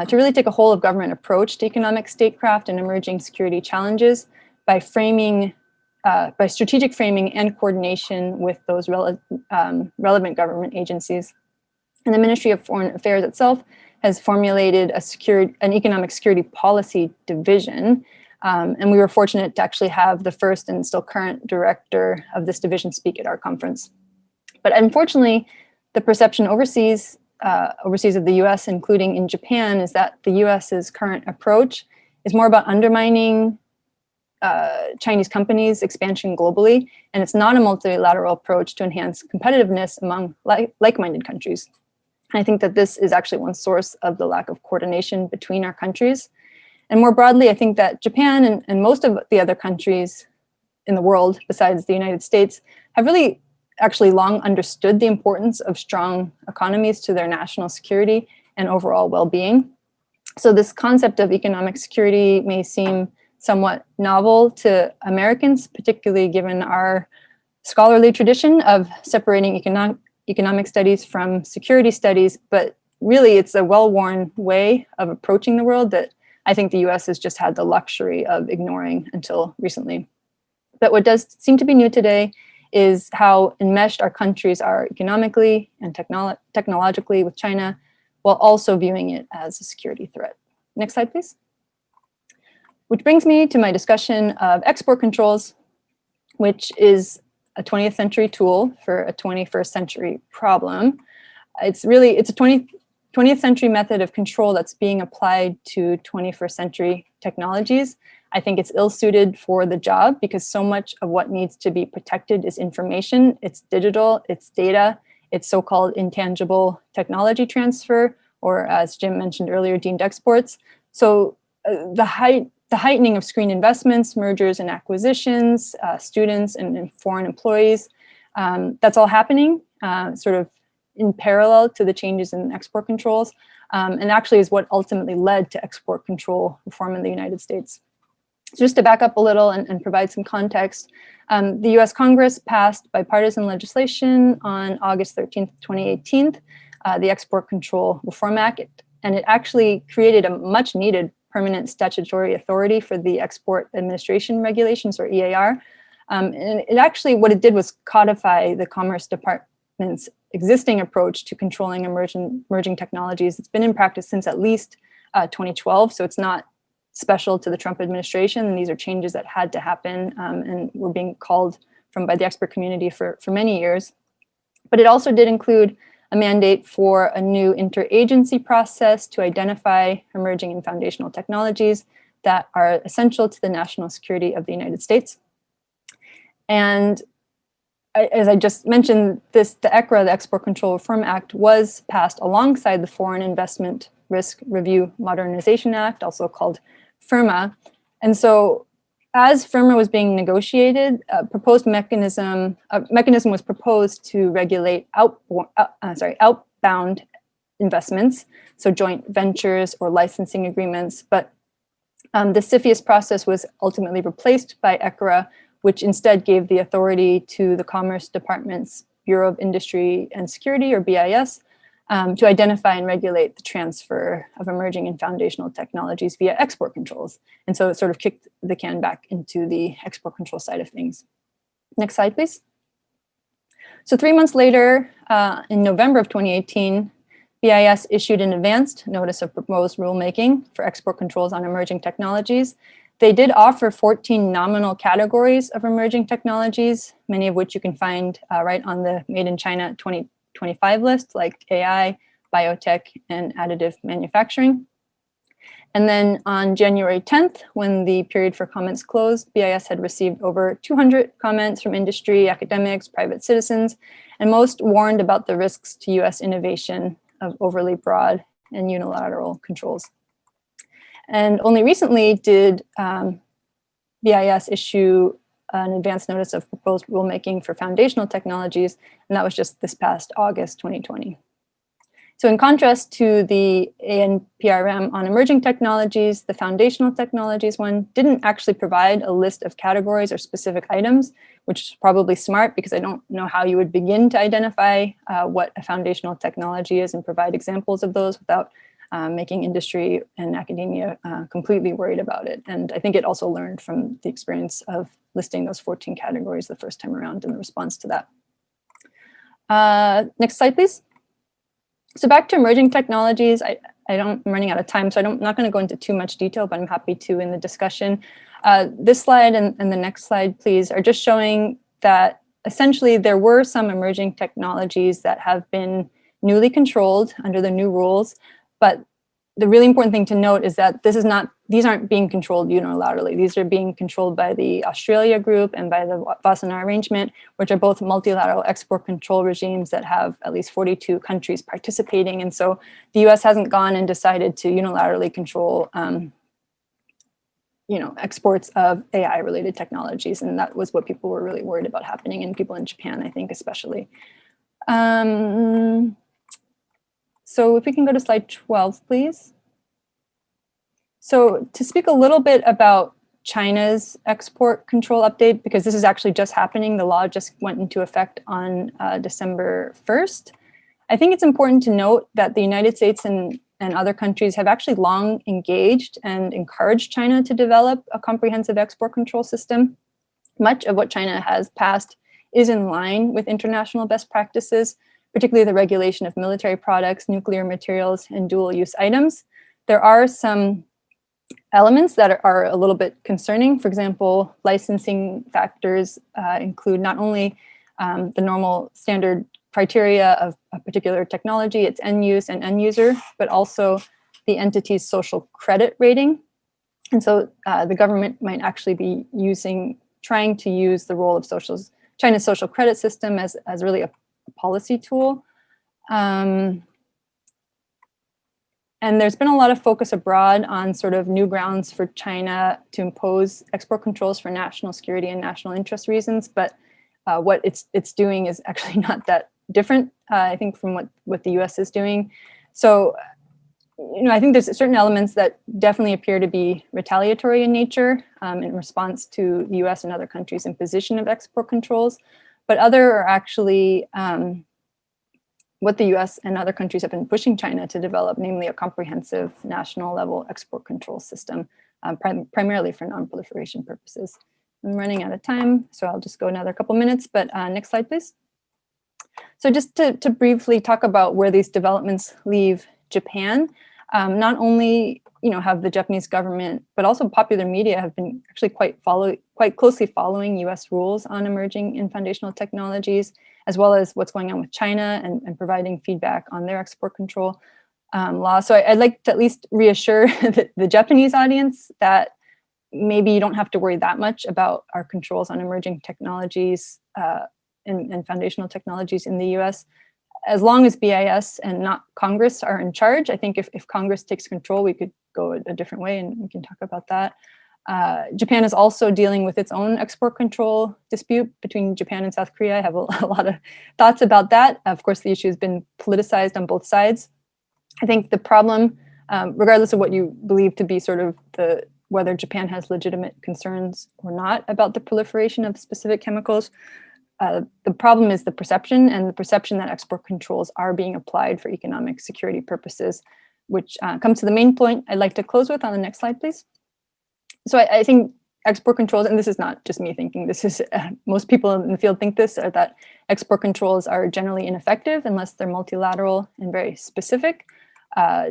D: to really take a whole of government approach to economic statecraft and emerging security challenges by strategic framing and coordination with those relevant government agencies. And the Ministry of Foreign Affairs itself has formulated an economic security policy division. And we were fortunate to actually have the first and still current director of this division speak at our conference. But unfortunately, the perception overseas of the US, including in Japan, is that the US's current approach is more about undermining Chinese companies' expansion globally, and it's not a multilateral approach to enhance competitiveness among like-minded countries. And I think that this is actually one source of the lack of coordination between our countries. And more broadly, I think that Japan and most of the other countries in the world, besides the United States, have really actually long understood the importance of strong economies to their national security and overall well-being. So this concept of economic security may seem somewhat novel to Americans, particularly given our scholarly tradition of separating economic studies from security studies, but really it's a well-worn way of approaching the world that I think the US has just had the luxury of ignoring until recently. But what does seem to be new today is how enmeshed our countries are economically and technologically with China, while also viewing it as a security threat. Next slide, please. Which brings me to my discussion of export controls, which is a 20th century tool for a 21st century problem. It's a 20th century method of control that's being applied to 21st century technologies. I think it's ill-suited for the job because so much of what needs to be protected is information, it's digital, it's data, it's so-called intangible technology transfer, or as Jim mentioned earlier, deemed exports. So the heightening of screen investments, mergers and acquisitions, students and foreign employees, that's all happening sort of in parallel to the changes in export controls, and actually is what ultimately led to export control reform in the United States. So just to back up a little and provide some context, the US Congress passed bipartisan legislation on August 13th, 2018, the Export Control Reform Act, and it actually created a much needed permanent statutory authority for the Export Administration Regulations, or EAR. And it actually, what it did was codify the Commerce Department's existing approach to controlling emerging technologies. It's been in practice since at least 2012, so it's not special to the Trump administration, and these are changes that had to happen and were being called by the expert community for many years. But it also did include a mandate for a new interagency process to identify emerging and foundational technologies that are essential to the national security of the United States. And as I just mentioned, the ECRA, the Export Control Reform Act, was passed alongside the Foreign Investment Risk Review Modernization Act, also called FIRMA. And so as FIRMA was being negotiated, a mechanism was proposed to regulate outbound investments, so joint ventures or licensing agreements. But the CFIUS process was ultimately replaced by ECRA, which instead gave the authority to the Commerce Department's Bureau of Industry and Security, or BIS, to identify and regulate the transfer of emerging and foundational technologies via export controls. And so it sort of kicked the can back into the export control side of things. Next slide, please. So 3 months later, in November of 2018, BIS issued an advanced notice of proposed rulemaking for export controls on emerging technologies. They did offer 14 nominal categories of emerging technologies, many of which you can find right on the Made in China 2025 list, like AI, biotech, and additive manufacturing. And then on January 10th, when the period for comments closed, BIS had received over 200 comments from industry, academics, private citizens, and most warned about the risks to US innovation of overly broad and unilateral controls. And only recently did BIS issue an advance notice of proposed rulemaking for foundational technologies, and that was just this past August 2020. So in contrast to the ANPRM on emerging technologies, the foundational technologies one didn't actually provide a list of categories or specific items, which is probably smart because I don't know how you would begin to identify what a foundational technology is and provide examples of those without making industry and academia completely worried about it. And I think it also learned from the experience of listing those 14 categories the first time around in the response to that. Next slide, please. So back to emerging technologies, I'm running out of time, so I'm not going to go into too much detail, but I'm happy to in the discussion. This slide and the next slide, please, are just showing that essentially there were some emerging technologies that have been newly controlled under the new rules, but the really important thing to note is that these aren't being controlled unilaterally. These are being controlled by the Australia group and by the Wassenaar Arrangement, which are both multilateral export control regimes that have at least 42 countries participating. And so the US hasn't gone and decided to unilaterally control exports of AI-related technologies. And that was what people were really worried about happening, and people in Japan, I think, especially. So if we can go to slide 12, please. So to speak a little bit about China's export control update, because this is actually just happening, the law just went into effect on December 1st. I think it's important to note that the United States and other countries have actually long engaged and encouraged China to develop a comprehensive export control system. Much of what China has passed is in line with international best practices, particularly the regulation of military products, nuclear materials, and dual-use items. There are some elements that are a little bit concerning. For example, licensing factors include not only the normal standard criteria of a particular technology, its end use and end user, but also the entity's social credit rating. And so the government might actually be trying to use the role of China's social credit system as really a policy tool. And there's been a lot of focus abroad on sort of new grounds for China to impose export controls for national security and national interest reasons, but what it's doing is actually not that different, I think, from what the US is doing. So, I think there's certain elements that definitely appear to be retaliatory in nature in response to the US and other countries' imposition of export controls, but other are actually what the US and other countries have been pushing China to develop, namely a comprehensive national level export control system, primarily for non-proliferation purposes. I'm running out of time, so I'll just go another couple minutes, but next slide, please. So just to briefly talk about where these developments leave Japan, not only have the Japanese government, but also popular media have been actually quite closely following US rules on emerging and foundational technologies, as well as what's going on with China and providing feedback on their export control law. So I'd like to at least reassure the Japanese audience that maybe you don't have to worry that much about our controls on emerging technologies and foundational technologies in the US. As long as BIS and not Congress are in charge, I think if Congress takes control, we could go a different way, and we can talk about that. Japan is also dealing with its own export control dispute between Japan and South Korea. I have a lot of thoughts about that. Of course, the issue has been politicized on both sides. I think the problem, regardless of what you believe to be sort of whether Japan has legitimate concerns or not about the proliferation of specific chemicals, the problem is the perception that export controls are being applied for economic security purposes, which comes to the main point I'd like to close with on the next slide, please. So I think export controls, and this is not just me thinking, this is most people in the field think this, are that export controls are generally ineffective unless they're multilateral and very specific.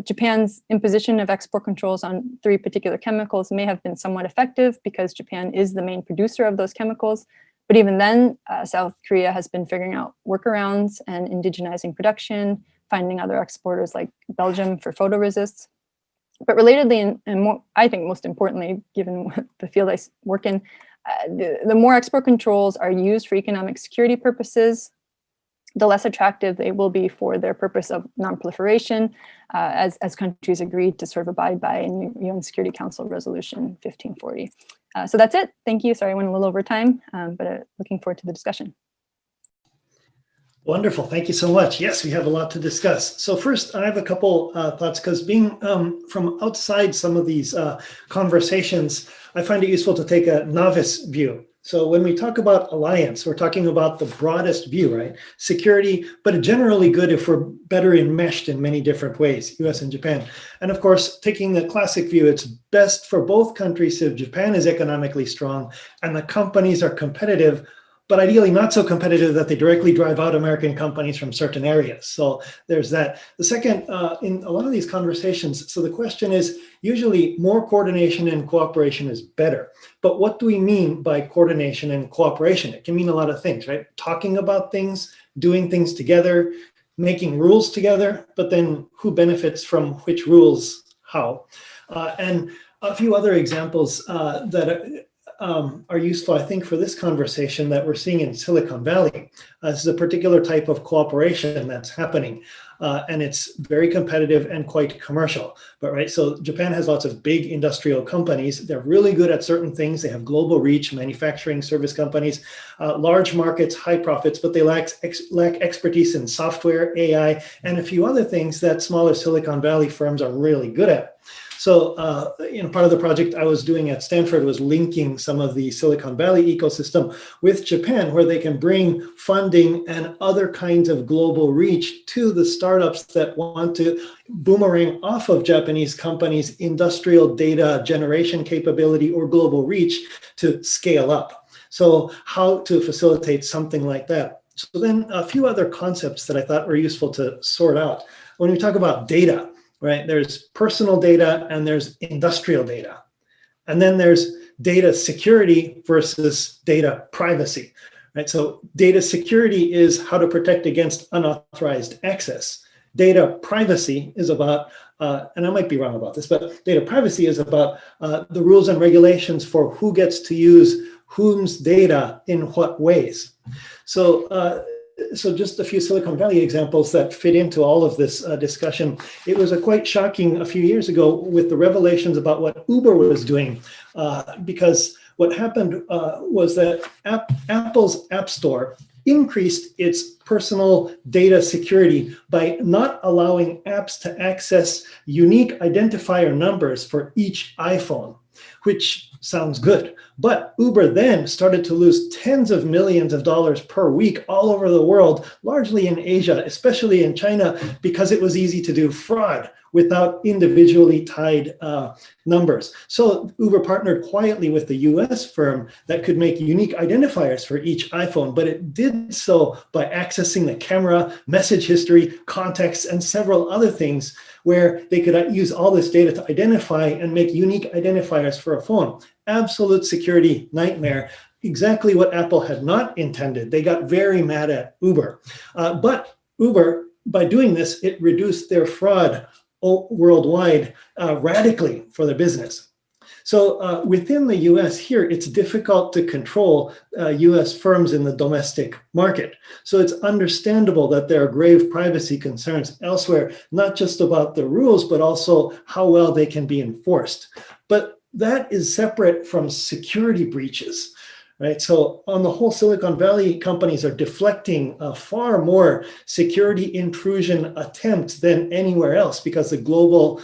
D: Japan's imposition of export controls on 3 particular chemicals may have been somewhat effective because Japan is the main producer of those chemicals. But even then, South Korea has been figuring out workarounds and indigenizing production, finding other exporters like Belgium for photoresists. But relatedly, and more, I think most importantly, given the field I work in, the more export controls are used for economic security purposes, the less attractive they will be for their purpose of non-proliferation, as countries agreed to sort of abide by in UN Security Council Resolution 1540. So that's it. Thank you. Sorry, I went a little over time, but looking forward to the discussion.
B: Wonderful. Thank you so much. Yes, we have a lot to discuss. So first, I have a couple thoughts, because being from outside some of these conversations, I find it useful to take a novice view. So when we talk about alliance, we're talking about the broadest view, right? Security, but generally good if we're better enmeshed in many different ways, US and Japan. And of course, taking the classic view, it's best for both countries if Japan is economically strong and the companies are competitive, but ideally not so competitive that they directly drive out American companies from certain areas. So there's that. The second, in a lot of these conversations, so the question is usually more coordination and cooperation is better. But what do we mean by coordination and cooperation? It can mean a lot of things, right? Talking about things, doing things together, making rules together, but then who benefits from which rules, how? And a few other examples that are useful, I think, for this conversation that we're seeing in Silicon Valley. This is a particular type of cooperation that's happening, and it's very competitive and quite commercial. But right, so Japan has lots of big industrial companies. They're really good at certain things. They have global reach, manufacturing, service companies, large markets, high profits, but they lack expertise in software, AI, and a few other things that smaller Silicon Valley firms are really good at. So, part of the project I was doing at Stanford was linking some of the Silicon Valley ecosystem with Japan, where they can bring funding and other kinds of global reach to the startups that want to boomerang off of Japanese companies' industrial data generation capability or global reach to scale up. So how to facilitate something like that. So then a few other concepts that I thought were useful to sort out. When we talk about data, right, there's personal data and there's industrial data. And then there's data security versus data privacy, right? So data security is how to protect against unauthorized access. Data privacy is about, and I might be wrong about this, but data privacy is about the rules and regulations for who gets to use whom's data in what ways. So just a few Silicon Valley examples that fit into all of this discussion. It was quite shocking a few years ago with the revelations about what Uber was doing, because what happened was that Apple's App Store increased its personal data security by not allowing apps to access unique identifier numbers for each iPhone, which sounds good. But Uber then started to lose tens of millions of dollars per week all over the world, largely in Asia, especially in China, because it was easy to do fraud without individually tied numbers. So Uber partnered quietly with the US firm that could make unique identifiers for each iPhone, but it did so by accessing the camera, message history, context, and several other things where they could use all this data to identify and make unique identifiers for a phone. Absolute security nightmare, exactly what Apple had not intended. They got very mad at Uber. But Uber, by doing this, it reduced their fraud worldwide radically for the business. So within the US here, it's difficult to control US firms in the domestic market. So it's understandable that there are grave privacy concerns elsewhere, not just about the rules, but also how well they can be enforced. But that is separate from security breaches, right? So on the whole, Silicon Valley companies are deflecting far more security intrusion attempts than anywhere else, because the global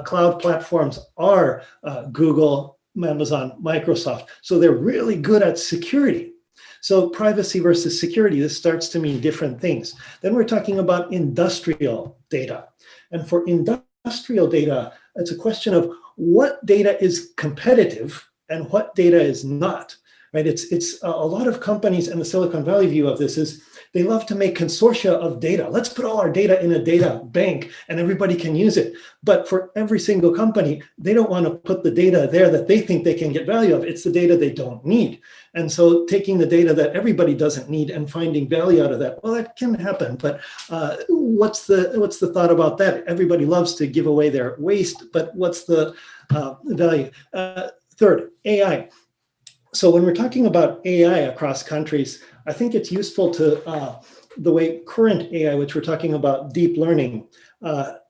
B: cloud platforms are Google, Amazon, Microsoft. So they're really good at security. So privacy versus security, this starts to mean different things. Then we're talking about industrial data. And for industrial data, it's a question of what data is competitive and what data is not. Right? It's a lot of companies, and the Silicon Valley view of this is they love to make consortia of data. Let's put all our data in a data bank and everybody can use it. But for every single company, they don't want to put the data there that they think they can get value of. It's the data they don't need. And so taking the data that everybody doesn't need and finding value out of that, well, that can happen. But what's the thought about that? Everybody loves to give away their waste, but what's the value? Third, AI. So when we're talking about AI across countries, I think it's useful to the way current AI, which we're talking about deep learning,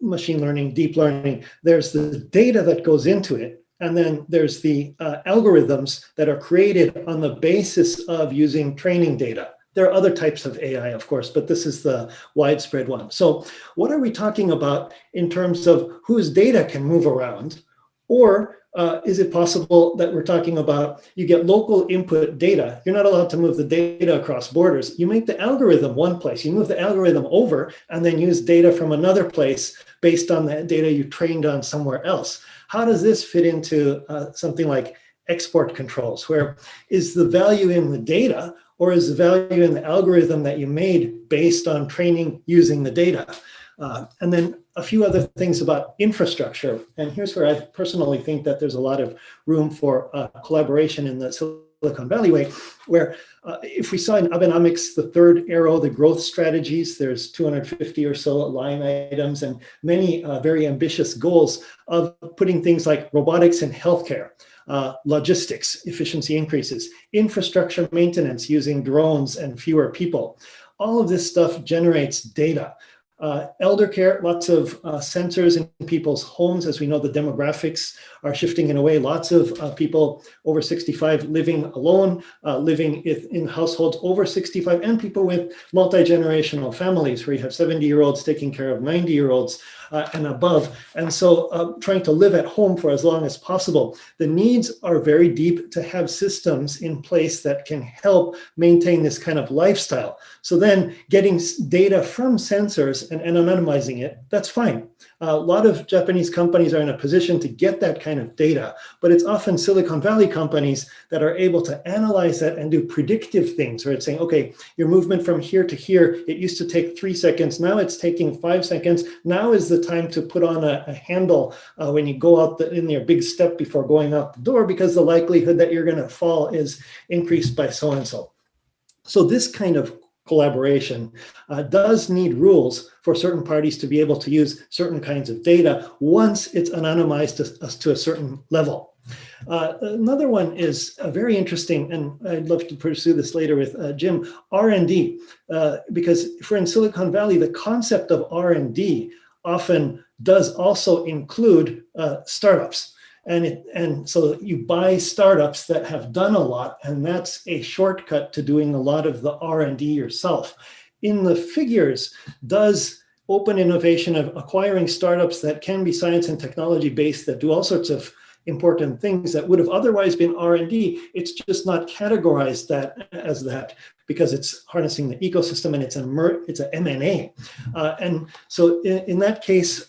B: machine learning, deep learning, there's the data that goes into it, and then there's the algorithms that are created on the basis of using training data. There are other types of AI, of course, but this is the widespread one. So what are we talking about in terms of whose data can move around? Or is it possible that we're talking about you get local input data? You're not allowed to move the data across borders. You make the algorithm one place. You move the algorithm over and then use data from another place based on the data you trained on somewhere else. How does this fit into something like export controls, where is the value in the data or is the value in the algorithm that you made based on training using the data? And then a few other things about infrastructure. And here's where I personally think that there's a lot of room for collaboration in the Silicon Valley way, where if we saw in Abenomics, the third arrow, the growth strategies, there's 250 or so line items and many very ambitious goals of putting things like robotics in healthcare, logistics, efficiency increases, infrastructure maintenance using drones and fewer people. All of this stuff generates data. Elder care, lots of sensors in people's homes. As we know, the demographics are shifting in a way. Lots of people over 65 living alone, living in households over 65, and people with multi-generational families where you have 70-year-olds taking care of 90-year-olds and above. And so trying to live at home for as long as possible. The needs are very deep to have systems in place that can help maintain this kind of lifestyle. So then getting data from sensors and anonymizing it, that's fine. A lot of Japanese companies are in a position to get that kind of data, but it's often Silicon Valley companies that are able to analyze that and do predictive things, where it's saying, okay, your movement from here to here, it used to take 3 seconds, now it's taking 5 seconds. Now is the time to put on a handle when you go out in your big step before going out the door, because the likelihood that you're going to fall is increased by so and so. So this kind of collaboration does need rules for certain parties to be able to use certain kinds of data once it's anonymized to a certain level. Another one is very interesting, and I'd love to pursue this later with Jim, R&D, because if we're in Silicon Valley, the concept of R&D often does also include startups. And so you buy startups that have done a lot, and that's a shortcut to doing a lot of the R&D yourself. In the figures, does open innovation of acquiring startups that can be science and technology based, that do all sorts of important things that would have otherwise been R&D, it's just not categorized as that because it's harnessing the ecosystem and it's an M&A. And so in that case,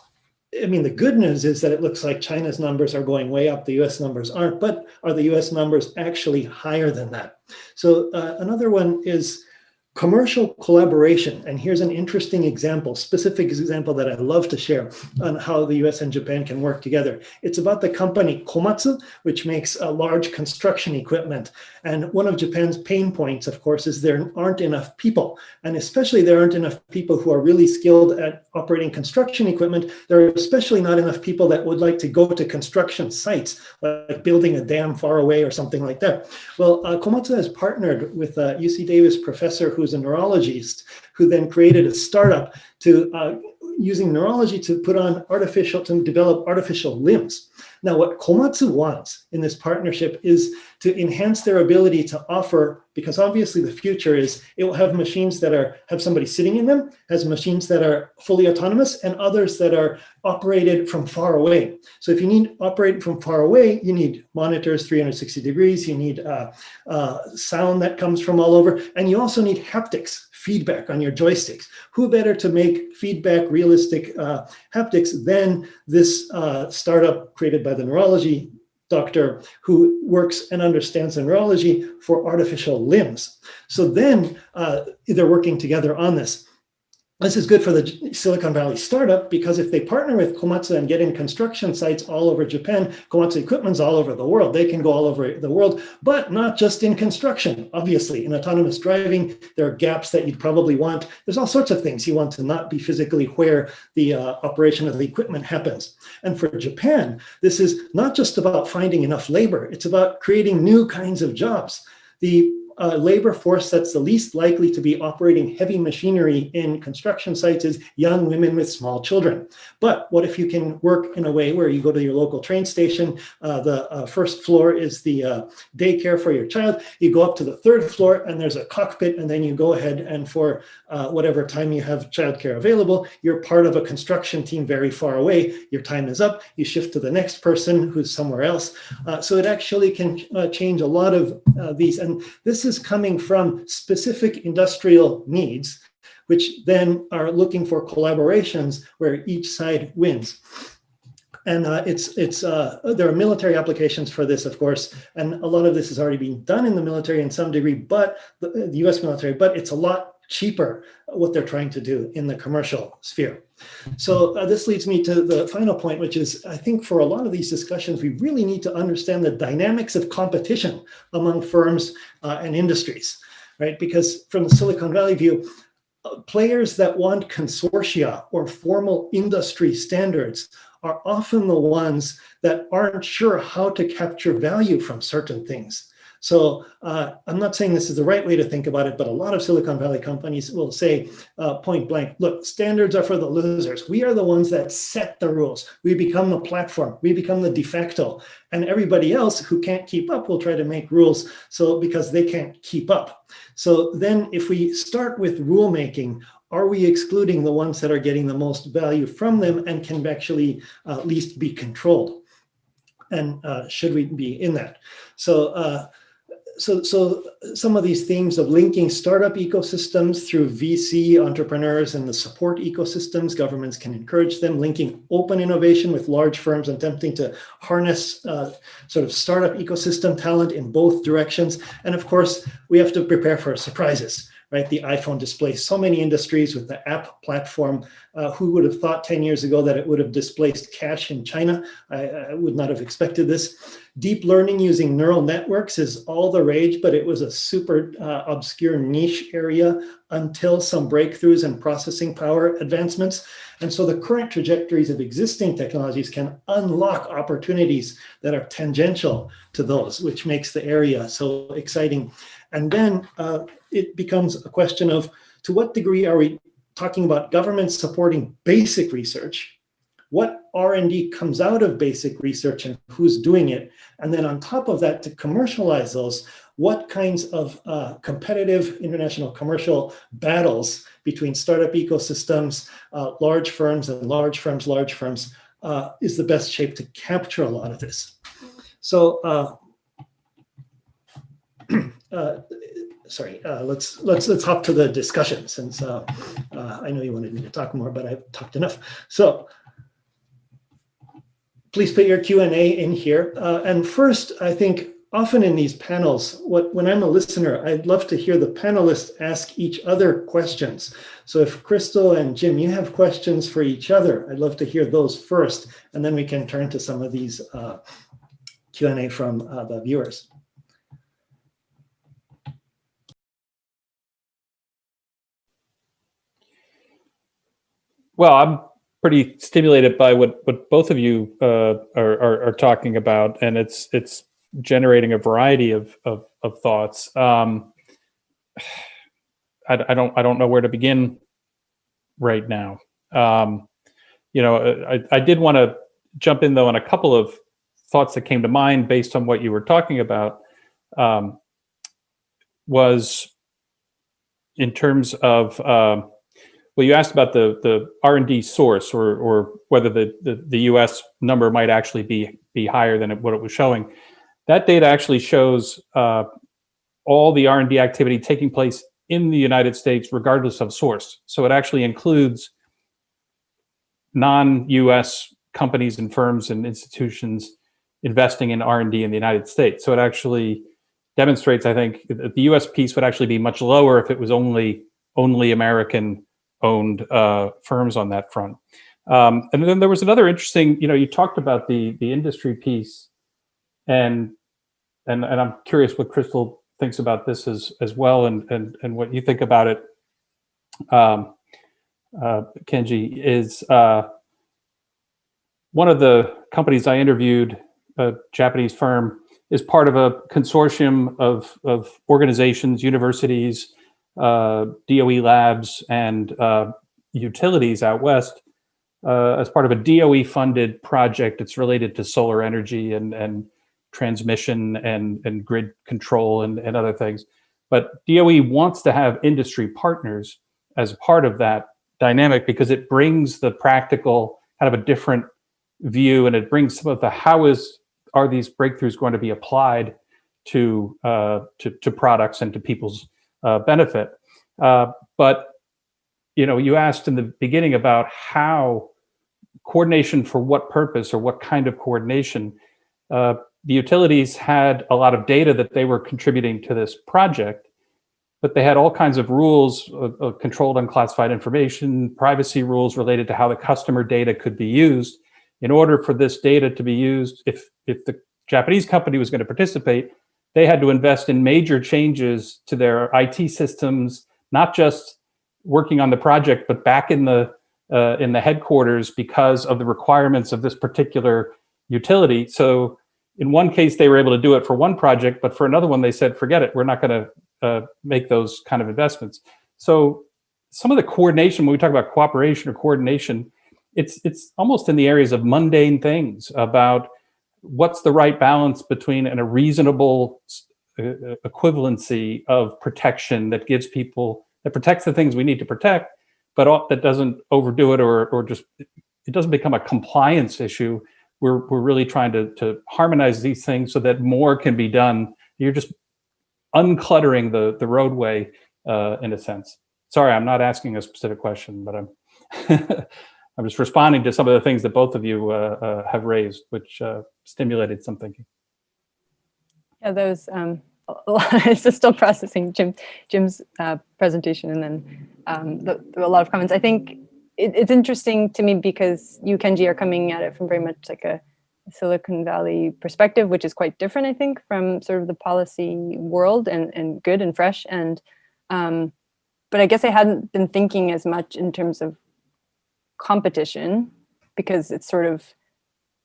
B: I mean, the good news is that it looks like China's numbers are going way up, the US numbers aren't, but are the US numbers actually higher than that? So another one is commercial collaboration. And here's an interesting example, specific example that I love to share on how the US and Japan can work together. It's about the company Komatsu, which makes large construction equipment. And one of Japan's pain points, of course, is there aren't enough people. And especially there aren't enough people who are really skilled at operating construction equipment. There are especially not enough people that would like to go to construction sites, like building a dam far away or something like that. Well, Komatsu has partnered with a UC Davis professor who's a neurologist, who then created a startup to using neurology to develop artificial limbs. Now, what Komatsu wants in this partnership is to enhance their ability to offer, because obviously the future is it will have machines that have somebody sitting in them, has machines that are fully autonomous, and others that are operated from far away. So if you need operated from far away, you need monitors 360 degrees, you need sound that comes from all over, and you also need haptics, feedback on your joysticks. Who better to make feedback realistic haptics than this startup created by the neurology doctor who works and understands the neurology for artificial limbs. So then they're working together on this. This is good for the Silicon Valley startup, because if they partner with Komatsu and get in construction sites all over Japan, Komatsu equipment's all over the world. They can go all over the world, but not just in construction. Obviously, in autonomous driving, there are gaps that you'd probably want. There's all sorts of things you want to not be physically where the operation of the equipment happens. And for Japan, this is not just about finding enough labor. It's about creating new kinds of jobs. The labor force that's the least likely to be operating heavy machinery in construction sites is young women with small children. But what if you can work in a way where you go to your local train station, the first floor is the daycare for your child, you go up to the third floor and there's a cockpit, and then you go ahead and for whatever time you have childcare available, you're part of a construction team very far away. Your time is up, you shift to the next person who's somewhere else. So it actually can change a lot of these. And this is coming from specific industrial needs, which then are looking for collaborations where each side wins. And there are military applications for this, of course, and a lot of this is already being done in the military in some degree, but the US military, but it's a lot cheaper what they're trying to do in the commercial sphere. So this leads me to the final point, which is, I think for a lot of these discussions, we really need to understand the dynamics of competition among firms and industries, right? Because from the Silicon Valley view, players that want consortia or formal industry standards are often the ones that aren't sure how to capture value from certain things. So I'm not saying this is the right way to think about it, but a lot of Silicon Valley companies will say point blank, look, standards are for the losers. We are the ones that set the rules. We become the platform. We become the de facto. And everybody else who can't keep up will try to make rules because they can't keep up. So then if we start with rulemaking, are we excluding the ones that are getting the most value from them and can actually at least be controlled? And should we be in that? So some of these themes of linking startup ecosystems through VC entrepreneurs and the support ecosystems, governments can encourage them, linking open innovation with large firms and attempting to harness sort of startup ecosystem talent in both directions. And of course, we have to prepare for surprises. Right, the iPhone displaced so many industries with the app platform. Who would have thought 10 years ago that it would have displaced cash in China? I would not have expected this. Deep learning using neural networks is all the rage, but it was a super obscure niche area until some breakthroughs in processing power advancements. And so the current trajectories of existing technologies can unlock opportunities that are tangential to those, which makes the area so exciting. And then it becomes a question of, to what degree are we talking about governments supporting basic research? What R&D comes out of basic research and who's doing it? And then on top of that, to commercialize those, what kinds of competitive international commercial battles between startup ecosystems, large firms and large firms is the best shape to capture a lot of this? So let's hop to the discussion, since I know you wanted me to talk more, but I've talked enough. So please put your Q&A in here. And first, I think often in these panels, when I'm a listener, I'd love to hear the panelists ask each other questions. So if Crystal and Jim, you have questions for each other, I'd love to hear those first, and then we can turn to some of these Q&A from the viewers.
C: Well, I'm pretty stimulated by what both of you are talking about, and it's generating a variety of thoughts. I don't know where to begin right now. You know, I did want to jump in though on a couple of thoughts that came to mind based on what you were talking about. Was in terms of well, you asked about the R&D source, or whether the U.S. number might actually be higher than what it was showing. That data actually shows all the R&D activity taking place in the United States, regardless of source. So it actually includes non-U.S. companies and firms and institutions investing in R&D in the United States. So it actually demonstrates, I think, that the U.S. piece would actually be much lower if it was only American-owned firms on that front. And then there was another interesting, you know, you talked about the industry piece, and I'm curious what Crystal thinks about this as well, and what you think about it, Kenji, is one of the companies I interviewed, a Japanese firm, is part of a consortium of organizations, universities, DOE labs, and utilities out west as part of a DOE-funded project. It's related to solar energy and transmission and grid control and other things. But DOE wants to have industry partners as part of that dynamic because it brings the practical kind of a different view, and it brings some of the are these breakthroughs going to be applied to products and to people's benefit. But you asked in the beginning about how coordination for what purpose or what kind of coordination. The utilities had a lot of data that they were contributing to this project, but they had all kinds of rules, controlled unclassified information, privacy rules related to how the customer data could be used. In order for this data to be used, if the Japanese company was going to participate, they had to invest in major changes to their IT systems, not just working on the project, but back in the headquarters because of the requirements of this particular utility. So in one case, they were able to do it for one project, but for another one, they said, forget it, we're not going to make those kind of investments. So some of the coordination, when we talk about cooperation or coordination, it's almost in the areas of mundane things about what's the right balance between a reasonable equivalency of protection that gives people, that protects the things we need to protect, but that doesn't overdo it or just, it doesn't become a compliance issue. We're really trying to harmonize these things so that more can be done. You're just uncluttering the roadway in a sense. Sorry, I'm not asking a specific question, but I'm I'm just responding to some of the things that both of you have raised, which stimulated some thinking.
D: Yeah, those it's just still processing Jim's presentation, and then there were a lot of comments. I think it's interesting to me because you, Kenji, are coming at it from very much like a Silicon Valley perspective, which is quite different, I think, from sort of the policy world and good and fresh. And but I guess I hadn't been thinking as much in terms of competition because it's sort of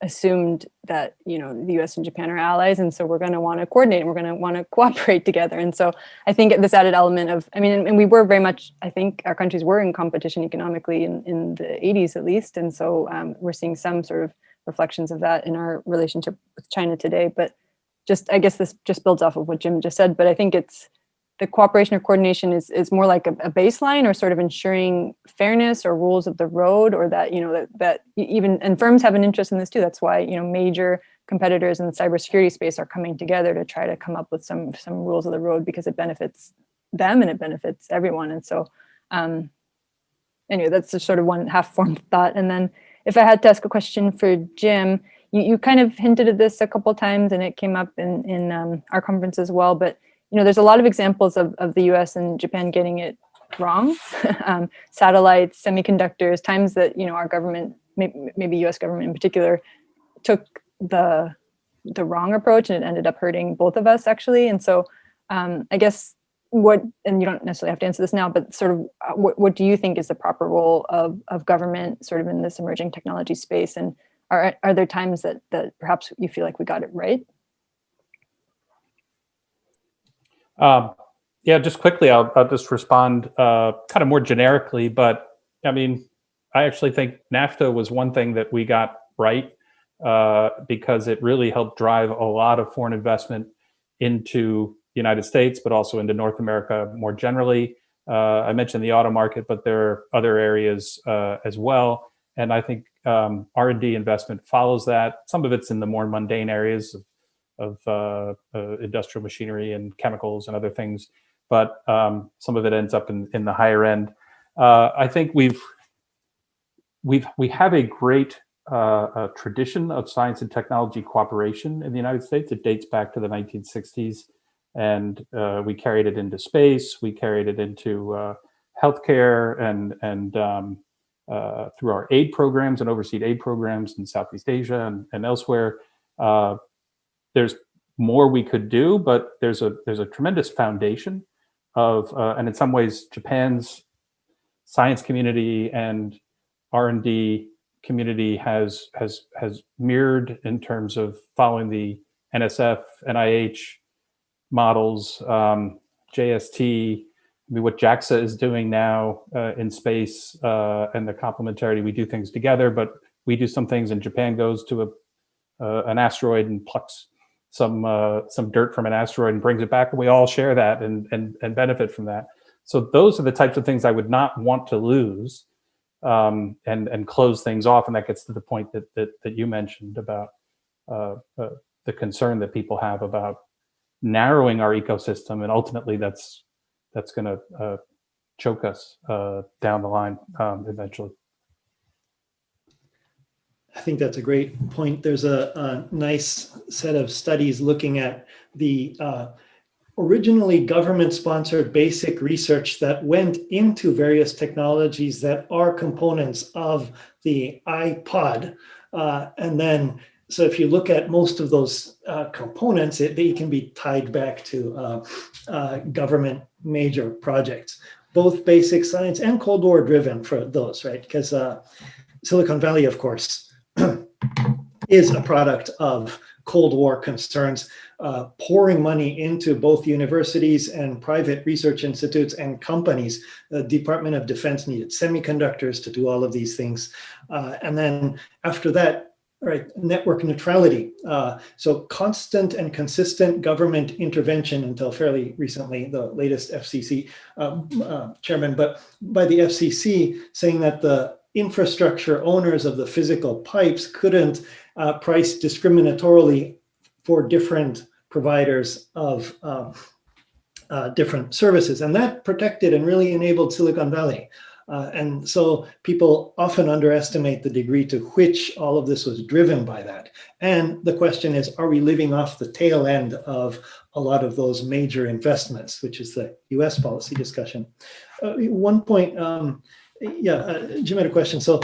D: assumed that the U.S. and Japan are allies, and so we're going to want to coordinate and we're going to want to cooperate together. And so I think this added element of, and we were very much, I think our countries were in competition economically in the 80s at least, and so we're seeing some sort of reflections of that in our relationship with China today. But I guess this just builds off of what Jim just said, but I think it's the cooperation or coordination is more like a baseline, or sort of ensuring fairness or rules of the road, or that that even, and firms have an interest in this too. That's why major competitors in the cybersecurity space are coming together to try to come up with some rules of the road, because it benefits them and it benefits everyone. And so anyway, that's just sort of one half-formed thought. And then if I had to ask a question for Jim, you kind of hinted at this a couple of times, and it came up in our conference as well, but there's a lot of examples of the U.S. and Japan getting it wrong. Satellites, semiconductors, times that our government, maybe U.S. government in particular, took the wrong approach, and it ended up hurting both of us actually. And so I guess and you don't necessarily have to answer this now, but sort of what do you think is the proper role of government sort of in this emerging technology space? And are there times that perhaps you feel like we got it right?
C: Yeah, just quickly, I'll just respond kind of more generically, but I actually think NAFTA was one thing that we got right because it really helped drive a lot of foreign investment into the United States, but also into North America more generally. I mentioned the auto market, but there are other areas as well. And I think R&D investment follows that. Some of it's in the more mundane areas of industrial machinery and chemicals and other things, but some of it ends up in the higher end. I think we have a great tradition of science and technology cooperation in the United States. It dates back to the 1960s, and we carried it into space. We carried it into healthcare and through our aid programs and overseas aid programs in Southeast Asia and elsewhere. There's more we could do, but there's a tremendous foundation of, and in some ways, Japan's science community and R&D community has mirrored in terms of following the NSF, NIH models, JST, what JAXA is doing now in space, and the complementarity. We do things together, but we do some things, and Japan goes to an asteroid and plucks some dirt from an asteroid and brings it back, and we all share that and benefit from that. So those are the types of things I would not want to lose, and close things off. And that gets to the point that you mentioned about the concern that people have about narrowing our ecosystem, and ultimately that's going to choke us down the line eventually.
B: I think that's a great point. There's a nice set of studies looking at the originally government-sponsored basic research that went into various technologies that are components of the iPod. And then, so if you look at most of those components, they can be tied back to government major projects, both basic science and Cold War driven for those, right? Because Silicon Valley, of course, is a product of Cold War concerns, pouring money into both universities and private research institutes and companies. The Department of Defense needed semiconductors to do all of these things. And then after that, right, network neutrality. So constant and consistent government intervention until fairly recently, the latest FCC chairman, but by the FCC saying that the infrastructure owners of the physical pipes couldn't price discriminatorily for different providers of different services. And that protected and really enabled Silicon Valley. And so people often underestimate the degree to which all of this was driven by that. And the question is, are we living off the tail end of a lot of those major investments, which is the US policy discussion? One point, Jim had a question. So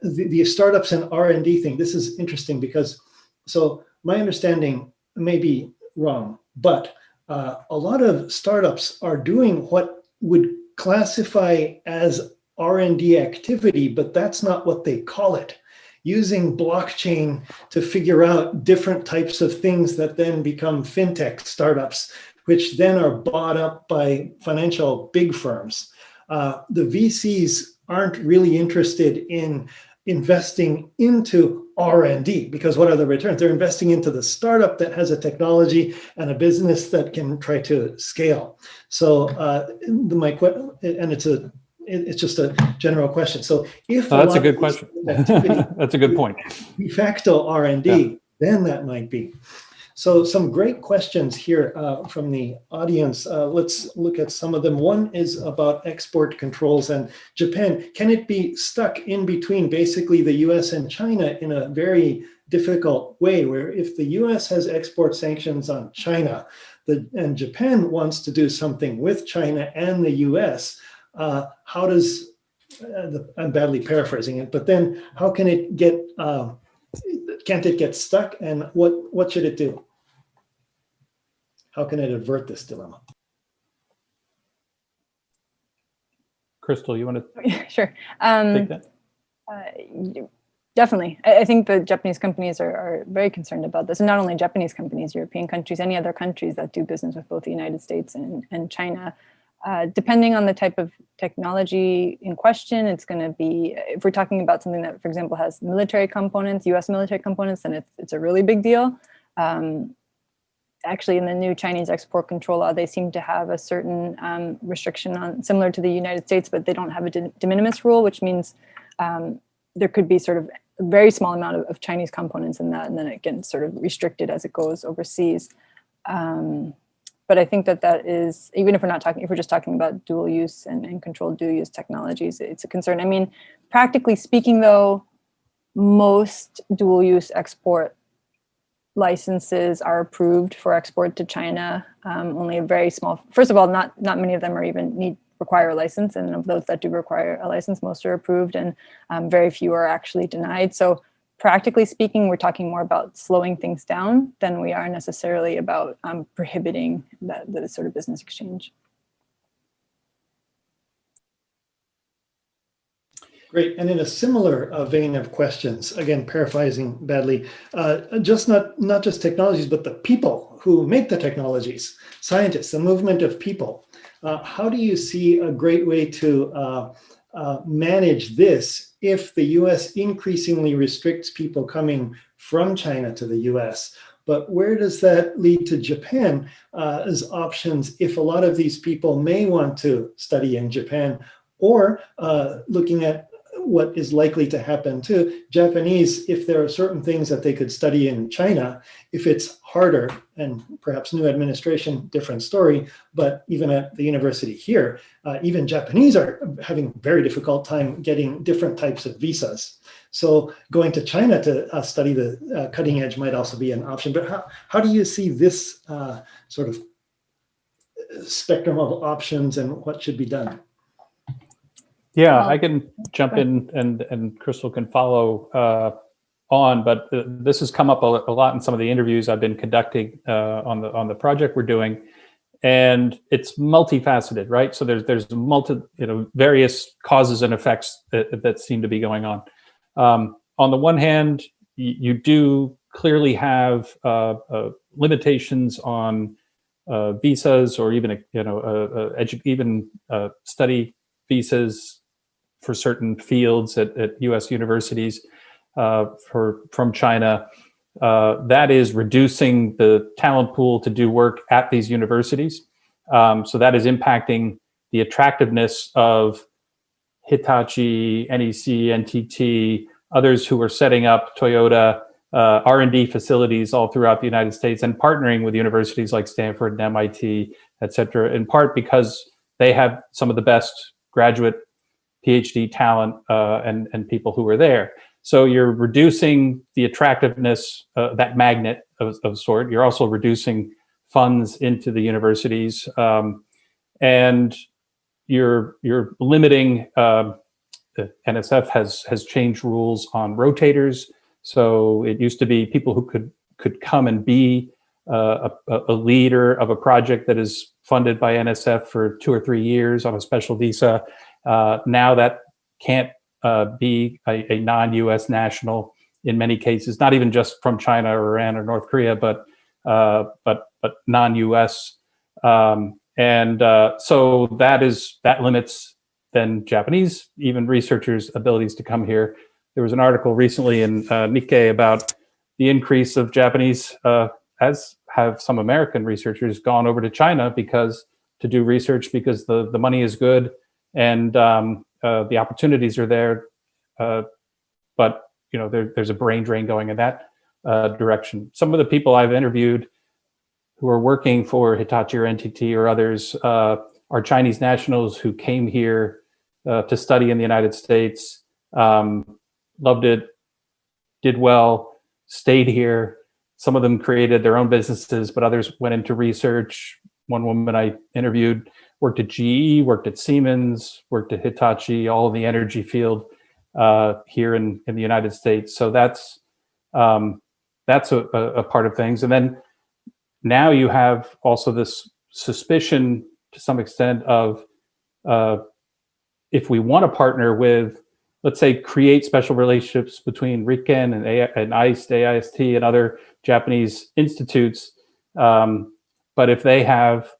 B: the startups and R&D thing, this is interesting because, so my understanding may be wrong, but a lot of startups are doing what would classify as R&D activity, but that's not what they call it. Using blockchain to figure out different types of things that then become fintech startups, which then are bought up by financial big firms. The VCs aren't really interested in investing into R&D because what are the returns? They're investing into the startup that has a technology and a business that can try to scale. So it's just a general question. So if
C: that's a good question. That's a good point.
B: De facto R&D, then that might be. So some great questions here from the audience. Let's look at some of them. One is about export controls and Japan. Can it be stuck in between basically the US and China in a very difficult way where if the US has export sanctions on China and Japan wants to do something with China and the US, how does, I'm badly paraphrasing it, but then how can it get, can't it get stuck and what should it do? How can it avert this dilemma?
C: Crystal, you want to
D: Sure.
C: take that?
D: Definitely. I think the Japanese companies are very concerned about this. And not only Japanese companies, European countries, any other countries that do business with both the United States and China. Depending on the type of technology in question, it's going to be, if we're talking about something that, for example, has military components, US military components, then it's a really big deal. Actually, in the new Chinese export control law, they seem to have a certain restriction on, similar to the United States, but they don't have a de minimis rule, which means there could be sort of a very small amount of Chinese components in that, and then it gets sort of restricted as it goes overseas. But I think that is, even if we're just talking about dual use and controlled dual use technologies, it's a concern. I mean, practically speaking, though, most dual use export licenses are approved for export to China. Only a very small, first of all, not many of them are even require a license, and of those that do require a license, most are approved, and very few are actually denied. So practically speaking, we're talking more about slowing things down than we are necessarily about prohibiting the sort of business exchange.
B: Great. And in a similar vein of questions, again, paraphrasing badly, just not just technologies, but the people who make the technologies, scientists, the movement of people. How do you see a great way to manage this if the US increasingly restricts people coming from China to the US? But where does that lead to Japan as options if a lot of these people may want to study in Japan, or looking at what is likely to happen to Japanese, if there are certain things that they could study in China, if it's harder, and perhaps new administration, different story, but even at the university here, even Japanese are having very difficult time getting different types of visas. So going to China to study the cutting edge might also be an option. But how do you see this sort of spectrum of options and what should be done?
C: Yeah,
D: Well,
C: I can jump in and Crystal can follow on, but this has come up a lot in some of the interviews I've been conducting on the project we're doing, and it's multifaceted, right? So there's various causes and effects that seem to be going on. On the one hand, you do clearly have limitations on visas, or even study visas for certain fields at U.S. universities from China. That is reducing the talent pool to do work at these universities. So that is impacting the attractiveness of Hitachi, NEC, NTT, others who are setting up Toyota R&D facilities all throughout the United States and partnering with universities like Stanford and MIT, et cetera, in part because they have some of the best graduate PhD talent and people who are there. So you're reducing the attractiveness, that magnet of sort. You're also reducing funds into the universities, and you're limiting. The NSF has changed rules on rotators. So it used to be people who could come and be a leader of a project that is funded by NSF for 2 or 3 years on a special visa. Now that can't be a non-U.S. national in many cases, not even just from China or Iran or North Korea, but non-U.S. So that limits then Japanese even researchers' abilities to come here. There was an article recently in Nikkei about the increase of Japanese, as have some American researchers gone over to China to do research because the money is good and the opportunities are there. But there's a brain drain going in that direction. Some of the people I've interviewed who are working for Hitachi or NTT or others are Chinese nationals who came here to study in the United States, loved it, did well, stayed here. Some of them created their own businesses, but others went into research. One woman I interviewed worked at GE, worked at Siemens, worked at Hitachi, all in the energy field here in the United States. So that's a part of things. And then now you have also this suspicion to some extent of if we want to partner with, let's say, create special relationships between RIKEN and AIST, and other Japanese institutes. But if they have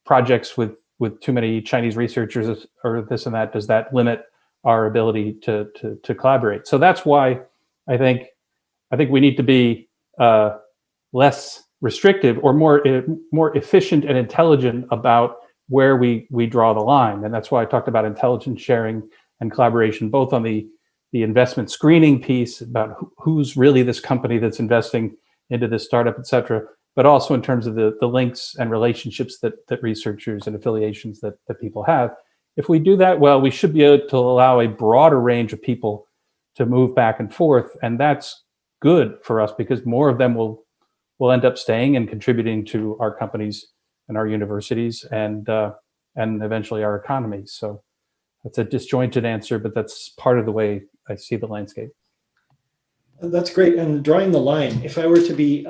C: projects with too many Chinese researchers or this and that, does that limit our ability to collaborate? So that's why I think we need to be less restrictive or more efficient and intelligent about where we draw the line. And that's why I talked about intelligence sharing and collaboration, both on the investment screening piece about who's really this company that's investing into this startup, et cetera, but also in terms of the links and relationships that researchers and affiliations that people have. If we do that well, we should be able to allow a broader range of people to move back and forth. And that's good for us because more of them will end up staying and contributing to our companies and our universities and eventually our economy. So that's a disjointed answer, but that's part of the way I see the landscape.
B: That's great. And drawing the line, if I were to be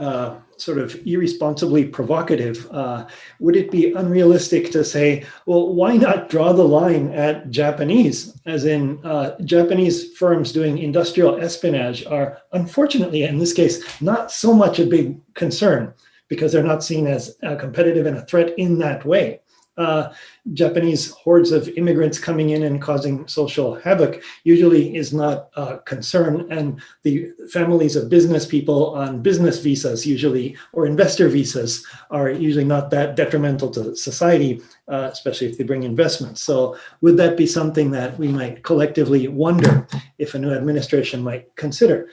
B: sort of irresponsibly provocative, would it be unrealistic to say, well, why not draw the line at Japanese? As in, Japanese firms doing industrial espionage are, unfortunately, in this case, not so much a big concern because they're not seen as competitive and a threat in that way. Japanese hordes of immigrants coming in and causing social havoc usually is not a concern, and the families of business people on business visas usually, or investor visas, are usually not that detrimental to society, especially if they bring investments. So would that be something that we might collectively wonder if a new administration might consider?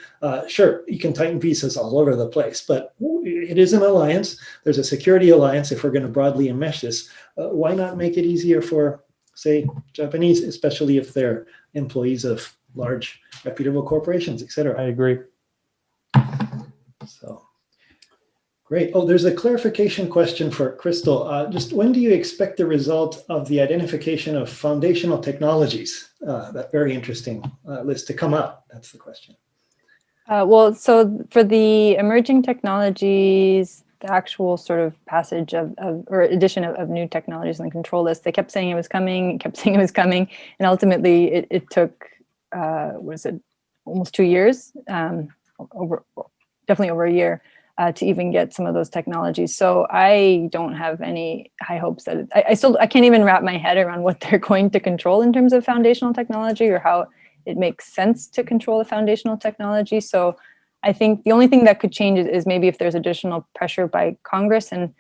B: Sure, you can tighten visas all over the place, but it is an alliance. There's a security alliance if we're going to broadly enmesh this. Why not make it easier for, say, Japanese, especially if they're employees of large reputable corporations, et cetera?
C: I agree.
B: So, great. Oh, there's a clarification question for Crystal. Just when do you expect the result of the identification of foundational technologies, that very interesting list, to come out? That's the question.
D: Well, so for the emerging technologies, the actual sort of passage of or addition of new technologies on the control list, they kept saying it was coming, and ultimately it took, was it almost 2 years, definitely over a year, to even get some of those technologies. So I don't have any high hopes that I can't even wrap my head around what they're going to control in terms of foundational technology, or how it makes sense to control the foundational technology. So I think the only thing that could change is maybe if there's additional pressure by Congress. And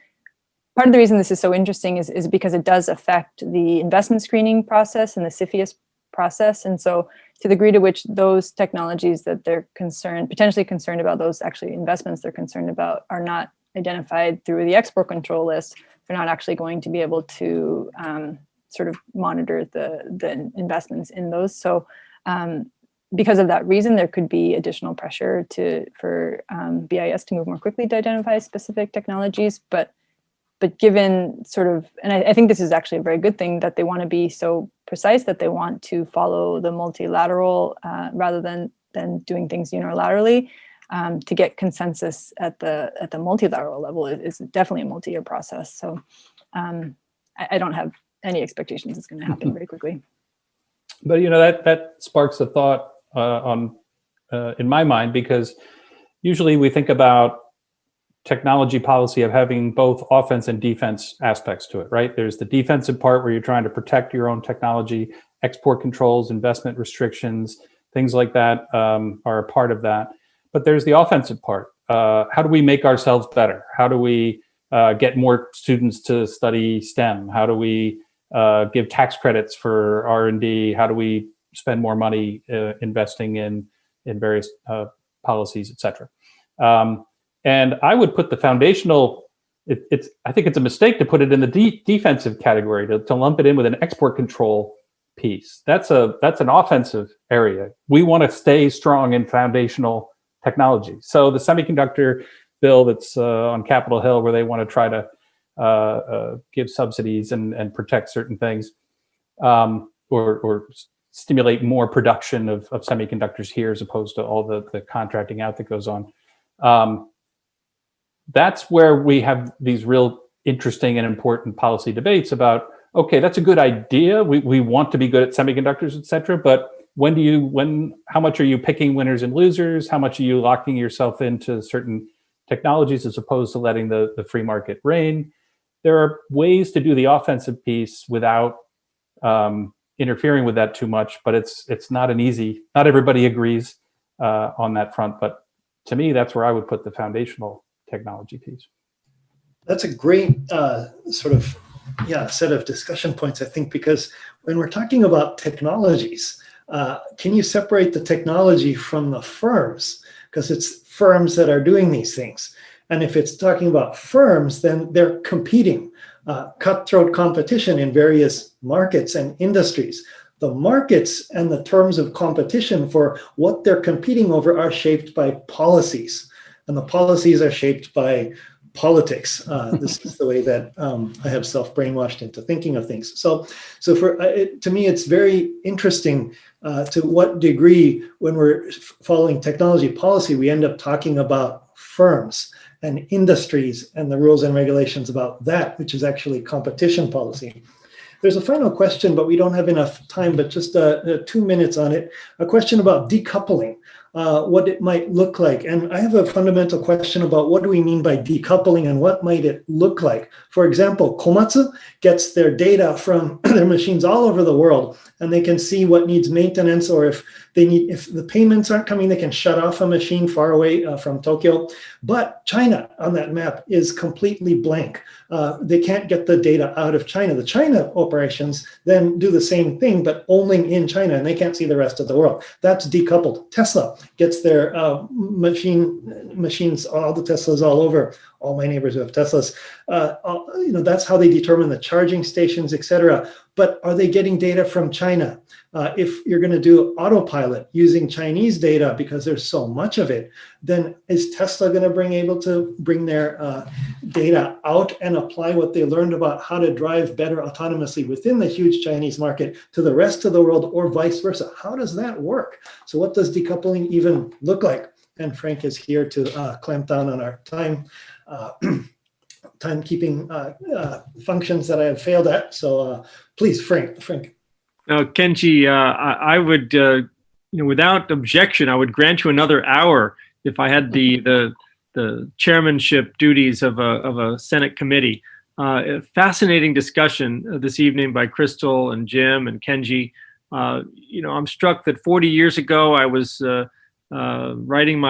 D: part of the reason this is so interesting is because it does affect the investment screening process and the CFIUS process. And so to the degree to which those technologies that they're potentially concerned about, those actually investments they're concerned about, are not identified through the export control list, they're not actually going to be able to sort of monitor the investments in those. So because of that reason, there could be additional pressure for BIS to move more quickly to identify specific technologies. But given sort of, and I think this is actually a very good thing, that they want to be so precise that they want to follow the multilateral rather than doing things unilaterally, to get consensus at the multilateral level is definitely a multi-year process. So I don't have any expectations it's going to happen very quickly.
C: But that sparks a thought in my mind, because usually we think about technology policy of having both offense and defense aspects to it, right? There's the defensive part where you're trying to protect your own technology, export controls, investment restrictions, things like that are a part of that. But there's the offensive part. How do we make ourselves better? How do we get more students to study STEM? How do we give tax credits for R&D? How do we spend more money investing in various policies, et cetera? And I would put the foundational, I think it's a mistake to put it in the defensive category, to lump it in with an export control piece. That's an offensive area. We want to stay strong in foundational technology. So the semiconductor bill that's on Capitol Hill, where they want to try to give subsidies and protect certain things, or stimulate more production of semiconductors here, as opposed to all the contracting out that goes on. That's where we have these real interesting and important policy debates about, okay, that's a good idea. We want to be good at semiconductors, et cetera, but how much are you picking winners and losers? How much are you locking yourself into certain technologies as opposed to letting the free market reign? There are ways to do the offensive piece without interfering with that too much, but it's not not everybody agrees on that front. But to me, that's where I would put the foundational technology piece.
B: That's a great set of discussion points, I think, because when we're talking about technologies, can you separate the technology from the firms? Because it's firms that are doing these things. And if it's talking about firms, then they're competing, cutthroat competition in various markets and industries. The markets and the terms of competition for what they're competing over are shaped by policies. And the policies are shaped by politics. This is the way that I have self-brainwashed into thinking of things. So for to me, it's very interesting to what degree, when we're following technology policy, we end up talking about firms and industries and the rules and regulations about that, which is actually competition policy. There's a final question, but we don't have enough time, but just 2 minutes on it. A question about decoupling, what it might look like. And I have a fundamental question about what do we mean by decoupling and what might it look like? For example, Komatsu gets their data from their machines all over the world, and they can see what needs maintenance, or if the payments aren't coming, they can shut off a machine far away from Tokyo. But China on that map is completely blank. They can't get the data out of China. The China operations then do the same thing, but only in China, and they can't see the rest of the world. That's decoupled. Tesla gets their machines, all the Teslas all over. All my neighbors who have Teslas, that's how they determine the charging stations, etc. But are they getting data from China? If you're going to do autopilot using Chinese data because there's so much of it, then is Tesla going to able to bring their data out and apply what they learned about how to drive better autonomously within the huge Chinese market to the rest of the world, or vice versa? How does that work? So what does decoupling even look like? And Frank is here to clamp down on our timekeeping functions that I have failed at. So please, Frank.
A: Kenji, I would, without objection, I would grant you another hour if I had the chairmanship duties of a Senate committee. Fascinating discussion this evening by Crystal and Jim and Kenji. I'm struck that 40 years ago I was writing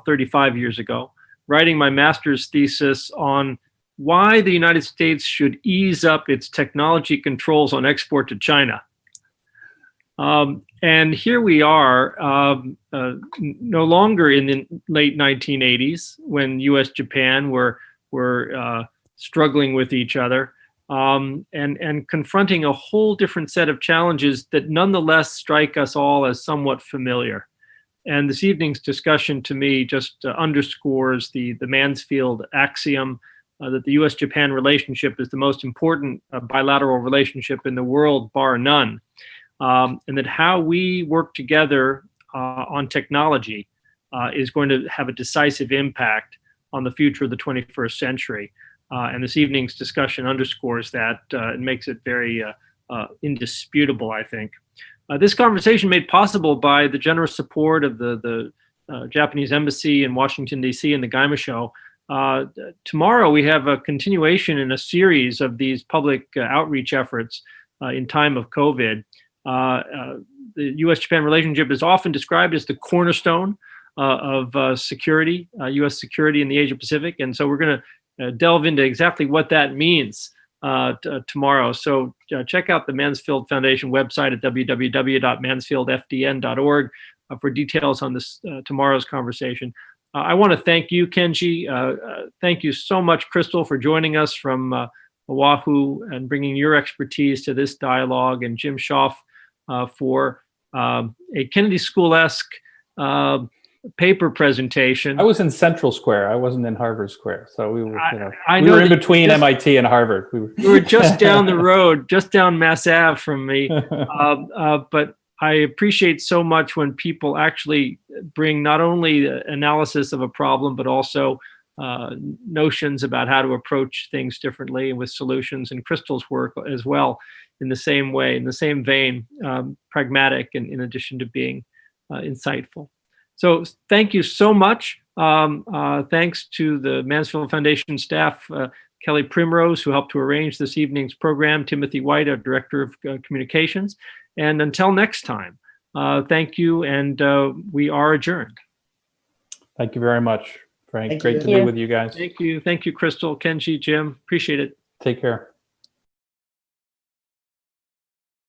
A: 35 years ago, writing my master's thesis on why the United States should ease up its technology controls on export to China. And here we are, no longer in the late 1980s when U.S. Japan were struggling with each other, and confronting a whole different set of challenges that nonetheless strike us all as somewhat familiar. And this evening's discussion to me just underscores the Mansfield axiom that the U.S. Japan relationship is the most important bilateral relationship in the world, bar none. And that how we work together on technology is going to have a decisive impact on the future of the 21st century. And this evening's discussion underscores that and makes it very indisputable, I think. This conversation made possible by the generous support of the Japanese embassy in Washington, D.C. and the Gaima Show. Tomorrow we have a continuation in a series of these public outreach efforts in time of COVID. The U.S.-Japan relationship is often described as the cornerstone of security, U.S. security in the Asia-Pacific. And so we're going to delve into exactly what that means tomorrow. So check out the Mansfield Foundation website at www.mansfieldfdn.org for details on this tomorrow's conversation. I want to thank you, Kenji. Thank you so much, Crystal, for joining us from Oahu and bringing your expertise to this dialogue, and Jim Schaaf for a Kennedy School-esque paper presentation.
C: I was in Central Square. I wasn't in Harvard Square. So we were,
A: we
C: were in between MIT and Harvard.
A: We were just down the road, just down Mass Ave from me. But I appreciate so much when people actually bring not only analysis of a problem, but also notions about how to approach things differently and with solutions, and Crystal's work as well in the same way, in the same vein, pragmatic, and in addition to being insightful. So thank you so much. Thanks to the Mansfield Foundation staff, Kelly Primrose, who helped to arrange this evening's program, Timothy White, our Director of Communications. And until next time, thank you, and we are adjourned.
C: Thank you very much, Frank.
B: Thank
C: Great
B: you.
C: to be with you guys.
A: Thank you. Thank you, Crystal, Kenji, Jim. Appreciate it.
C: Take care.